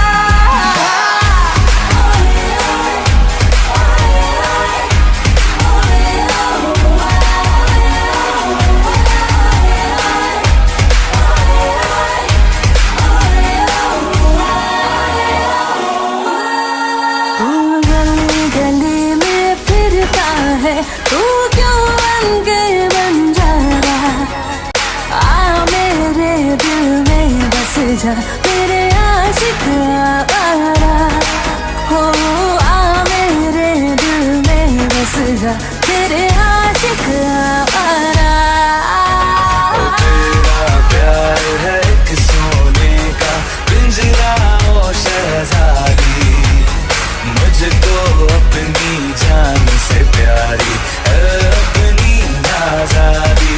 तू गली गली में फिरता है, तू क्यों बन गए बंजारा। आ मेरे दिल में बस जा, मेरे आशिक आवारा। हो आ मेरे दिल में बस जा, मेरे आशिक आवारा। तेरा प्यार है एक सोने का पिंजरा ओ शहजादी, मुझको अपनी जान से प्यारी है अपनी आजादी।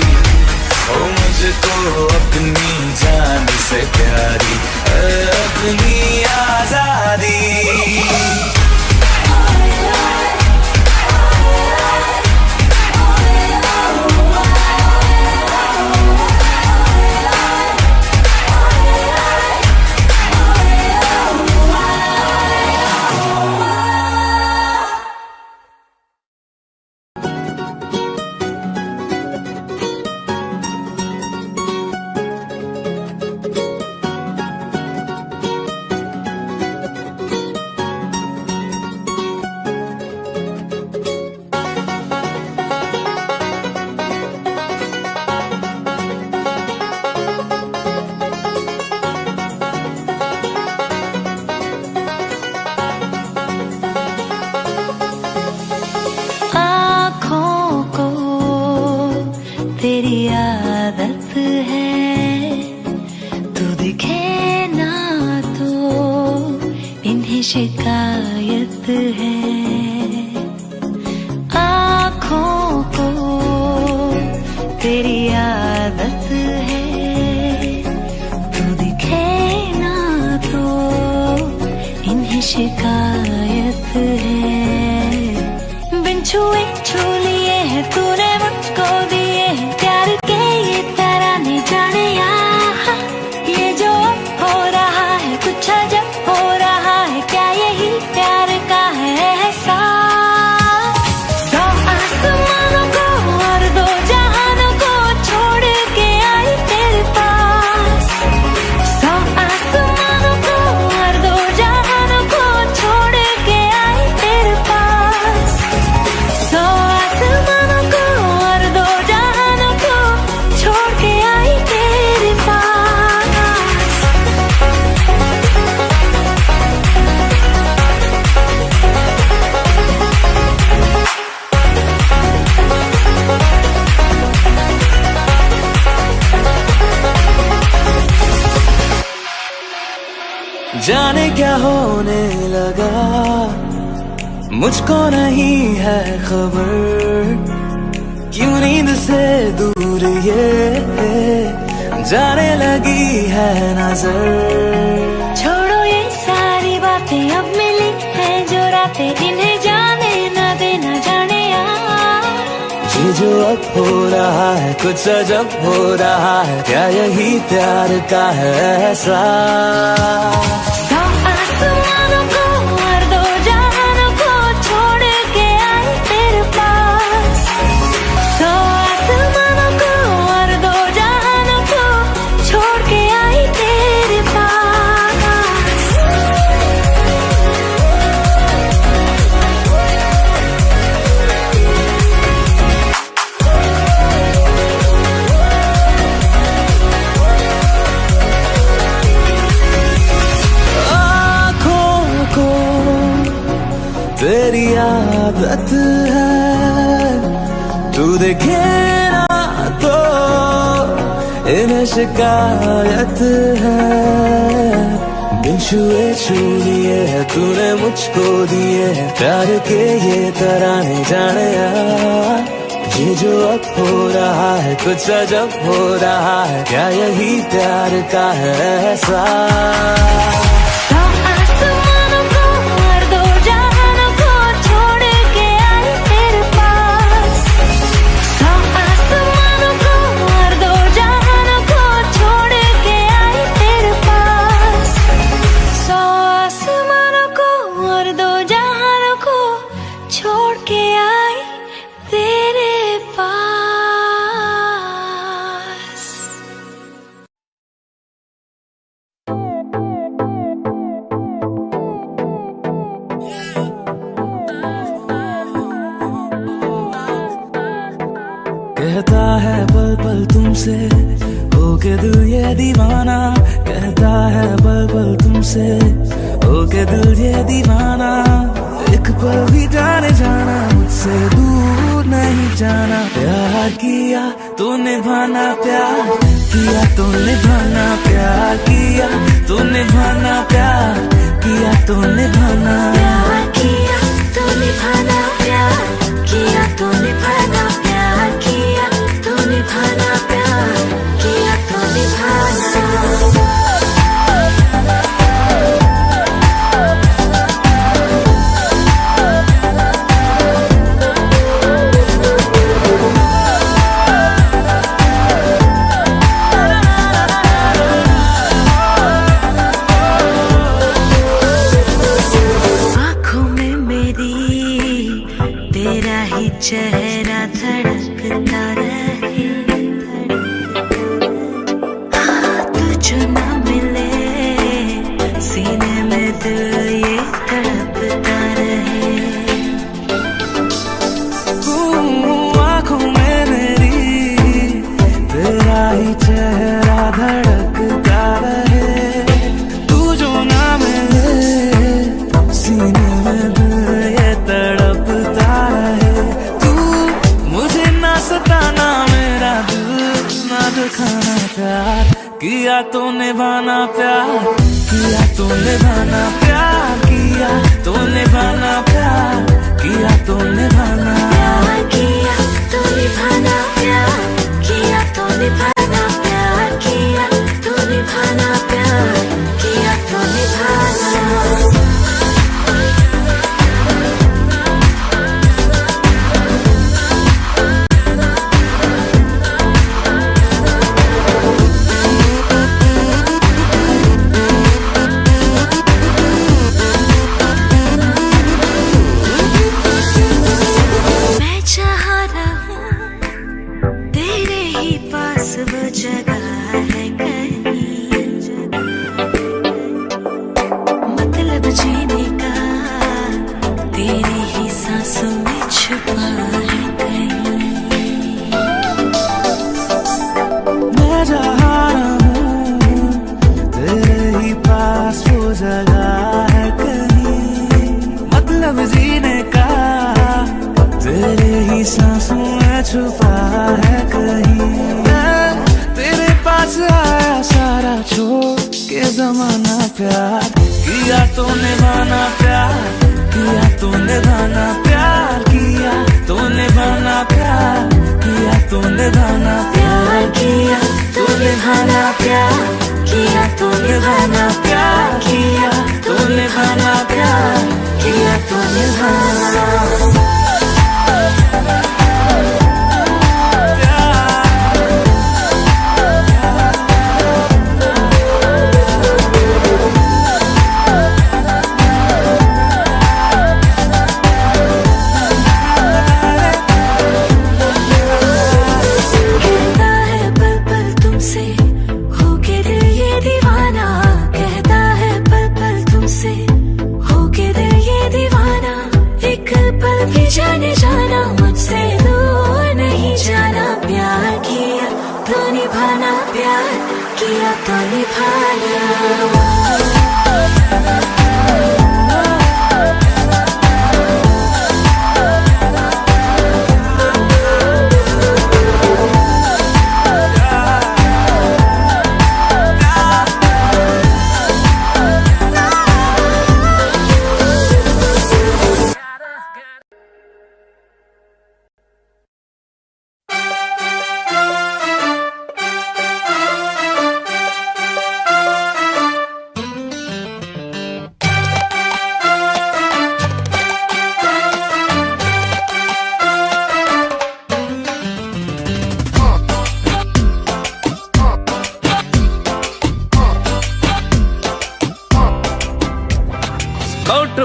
ओ मुझको अपनी जान से प्यारी है अपनी आजादी। तेरी आदत है, तू दिखे ना तो इन्हें शिकायत है। आँखों शिकायत है। बिन छुए छू लिए है तूने मुझको दिए है प्यार के ये तराने जाने यहाँ। ये जो हो रहा है कुछ अजब हो रहा है, क्या यही प्यार का है एहसास। सौ आसमानों को और दो जहानों को छोड़ के आई तेरे पास। सौ आसमानों को और दो जहानों को छोड़ के आई तेरे पास। सौ आसमानों को और दो जहानों को छोड़ के आई तेरे पास। जाने क्या होने लगा, मुझको नहीं है खबर, क्यों नींद से दूर ये जाने लगी है नजर। छोड़ो ये सारी बातें, अब मिली है जो रातें, इन्हें जाने न देना जाने यार। ये जो अब हो रहा है कुछ अजब हो रहा है, क्या यही प्यार का है एहसास। सौ आसमानों को और दो जहानों को छोड़ के आई तेरे पास। सौ आसमानों को और दो जहानों को छोड़ के आई तेरे पास। आँखों को तेरी आदत है, तू देखे ना तो इन्हें शिकायत है। बिन छुए छू लिए है तूने मुझको दिए है प्यार के ये तराने जाने यार। ये जो अब हो रहा है कुछ अजब हो रहा है, क्या यही प्यार का है एहसास। सौ आसमानों को और दो जहानों को छोड़ के आई तेरे पास। सौ आसमानों को और दो जहानों को छोड़ के आई तेरे पास। सौ आसमानों को और दो जहानों को छोड़ के आई तेरे पास। कहता है पल पल तुमसे होके दिल ये दीवाना, कहता है पल पल तुमसे होके दिल ये दीवाना। एक पल भी जाने जाना मुझसे दूर नहीं जाना, प्यार किया तो निभाना, प्यार किया तो निभाना, प्यार किया तो निभाना, प्यार किया तो निभाना। प्यार किया तो निभाना, प्यार किया तो निभाना, प्यार किया तो निभाना, प्यार किया तो निभाना। आँखों में मेरी तेरा ही चेहरा धड़कता रहे, हाथ जो ना मिले सीने में दिल ये तड़पता रहे। आँखों में मेरी तेरा ही चेहरा धड़कता रहे, तू जो ना मिले सीने में दिल ये तड़पता रहे। तू मुझे ना सताना, मेरा दिल ना दुखाना, प्यार किया तो निभाना, प्यार किया तो निभाना, प्यार किया तो निभाना, प्यार किया तो निभाना। प्यार किया तो निभाना, प्यार किया तो निभाना, प्यार किया तो निभाना, प्यार किया तो निभाना। मतलब जीने का तेरी ही सांसों में छुपा है कहीं। मैं जहाँ रहूं तेरे ही पास वो जगह है कहीं, मतलब जीने का तेरे ही सांसों में छुपा है कहीं। मैं तेरे पास आया सारा छोड़ के जमाना, प्यार किया तो निभाना, प्यार किया तो निभाना, प्यार किया तो निभाना, प्यार किया तो निभाना, प्यार किया तो निभाना, प्यार किया तो निभाना, प्यार किया तो निभाना, प्यार किया तो निभाना। जाने जाना मुझसे दूर नहीं जाना, प्यार किया तो निभाना, प्यार किया तो निभाना।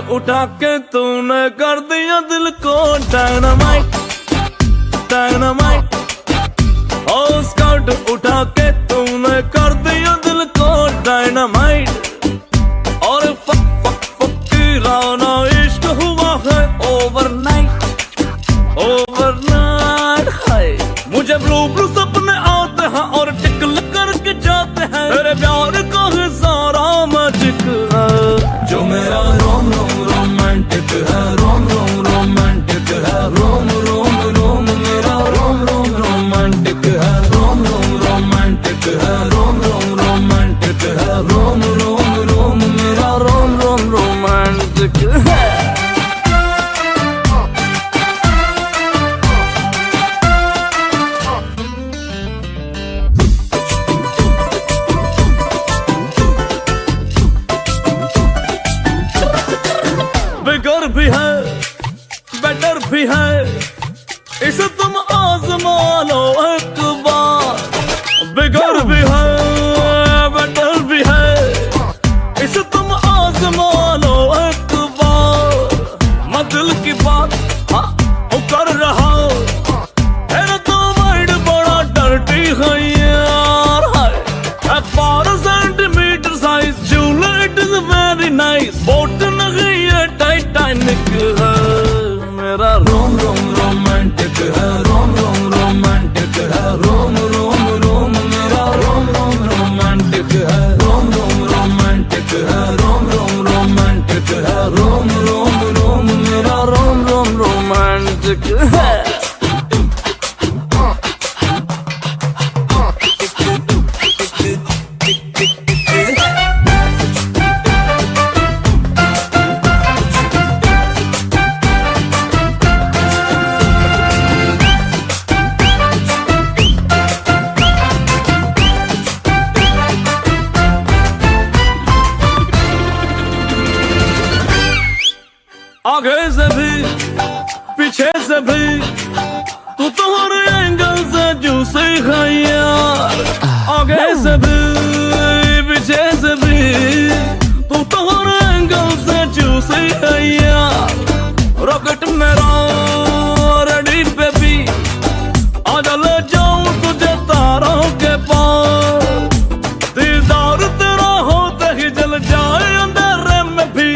उठा के तूने कर दिया दिल को डायनामाइट, डायनामाइट। ओ स्कर्ट उठा के तूने कर दिया दिल को डायनामाइट। और फक फक फक की राना इश्क हुआ है ओवरनाइट, ओवरनाइट है। मुझे ब्लू ब्लू सपने आते हैं और टिकल करके जाते हैं, तेरे प्यार का है सारा मैजिक है। जो मेरा रोम रोम रोमांटिक है, रोम रोम रोमांटिक है, रोम रोम रोम मेरा रोम रोम रोमांटिक है, रोम रोम रोमांटिक है, रोम रोम रोमांटिक है, रोम रोम रोम मेरा रोम रोम रोमांटिक है। बिगर भी है बेटर भी है, इसे तुम आजमा लो एक बार। बिगर भी है बेटर भी है, इसे तुम आजमा लो एक बार। मैं दिल की बात हाँ कर रहा हूँ, तेरा तो माइंड बड़ा डर्टी है यार। 12 सेंटीमीटर साइज झूला, it is very nice. Boat नहीं है टाइटैनिक है, मेरा रोम रोम रोमांटिक है, रोम रोम रोमांटिक है, रोम रोम रोम मेरा रोम रोम रोमांटिक है, रोम रोम रोमांटिक है, रोम रोम रोमांटिक है, रोम रोम रोम मेरा रोम रोम रोमांटिक है। आगे से भी पीछे से भी तू तो हर एंगल से जूसे है यार। आगे से भी पीछे से भी तू तो हर एंगल से जूसे है यार। रॉकेट मेरा रेडी बेबी, आजा ले जाऊं तुझे तारों के पार। दीदार तेरा होते ही जल जाए अंधेरे में भी।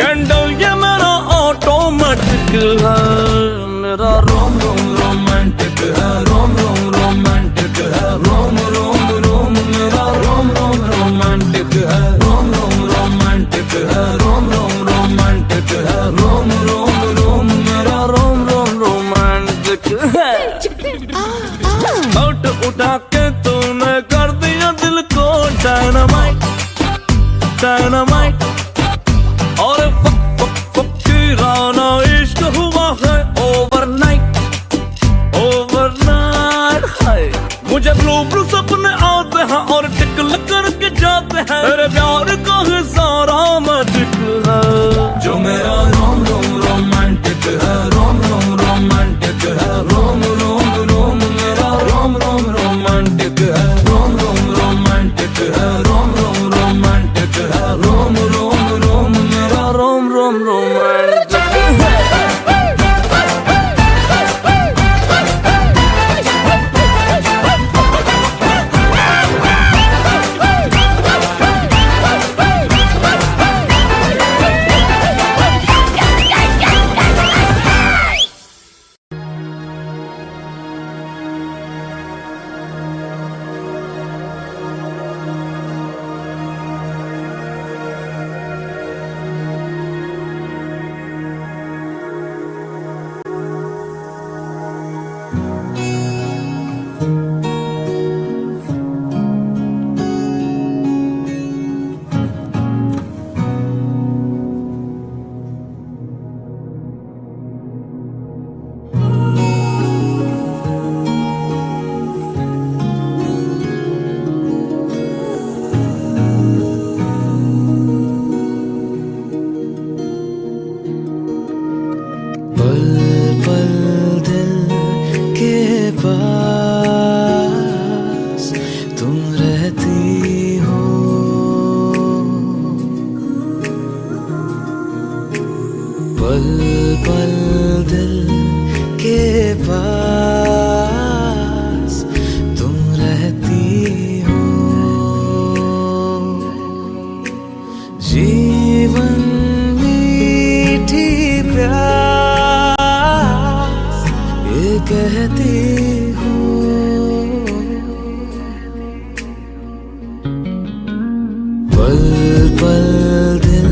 रोम रोम रोमांटिक पल पल दिल के पास तुम रहती हो, पल पल दिल के पास तुम रहती हो। जीवन मीठी प्यास ये कहती हूँ, पल पल दिल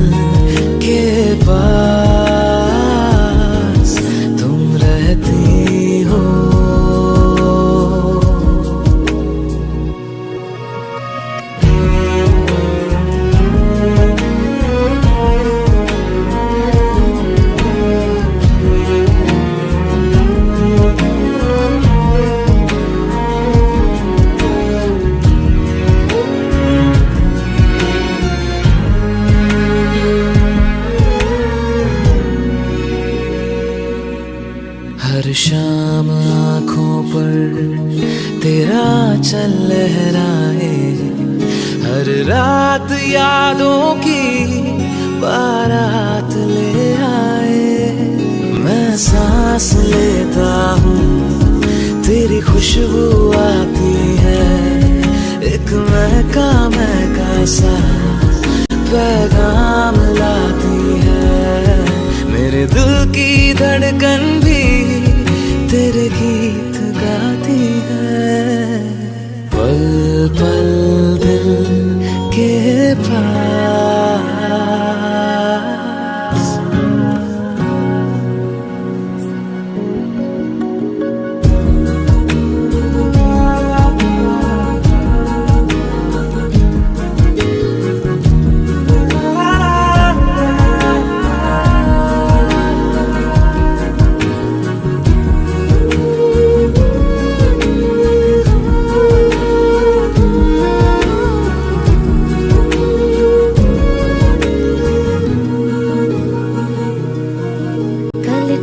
के पास तुम रहती हो। हर शाम आँखों पर तेरा चल लहराए, हर रात यादों की बारात ले आए। मैं सांस लेता हूँ तेरी खुशबू आती है, एक महका सा पैगाम लाती है। मेरे दिल की धड़कन भी तेरे गीत गाती है, पल पल दिल के पास।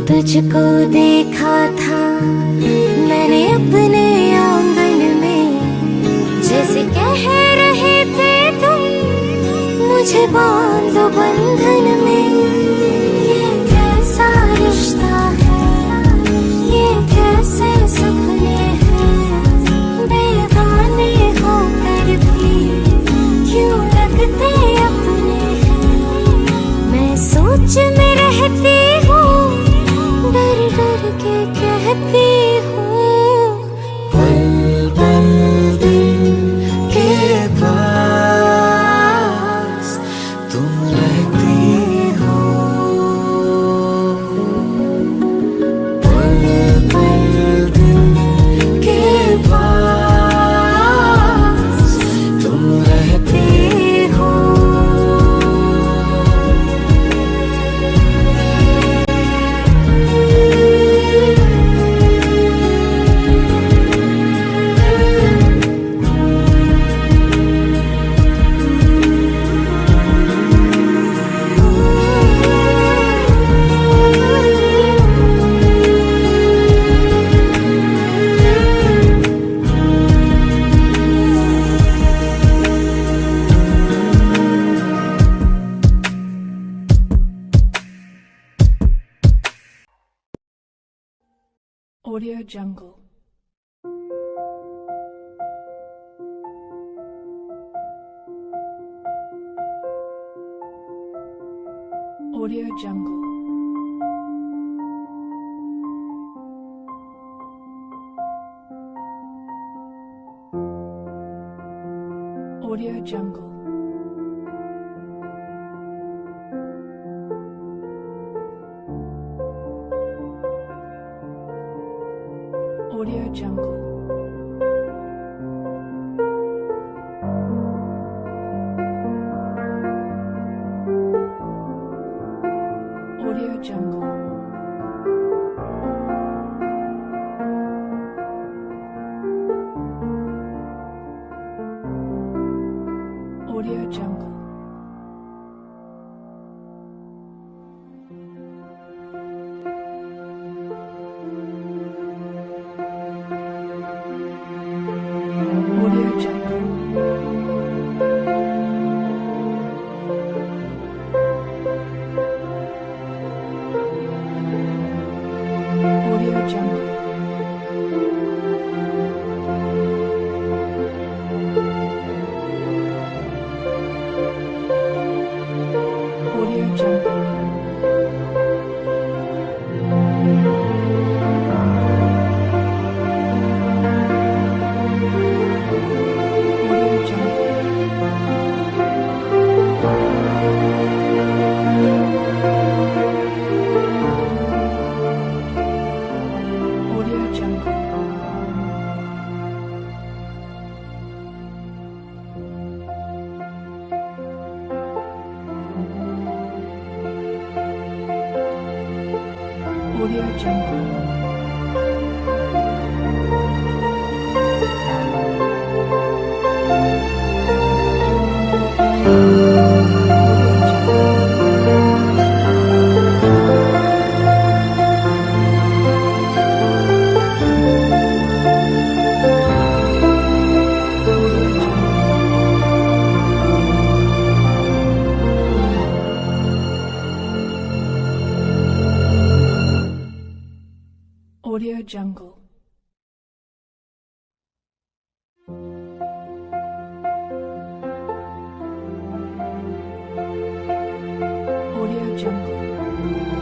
तुझको देखा था मैंने अपने आंगन में, जैसे कह रहे थे तुम मुझे बांध दो बंधन में। ये कैसा रिश्ता है, ये कैसे सपने हैं, बेगाने होकर भी क्यों लगते अपने हैं। मैं सोच में रहती हूँ, डर डर के कहती हूँ, पल पल दिल के पास तुम रहती हो, पल पल दिल के पास तुम रहती हो। Audio Jungle. Audio Jungle. Audio Jungle. Audio Jungle. Audio Jungle. Audio Jungle. Audio Jungle. Audio Jungle. Audio Jungle. Audio Jungle. Audio Jungle. Audio Jungle. Audio Jungle. Audio Jungle.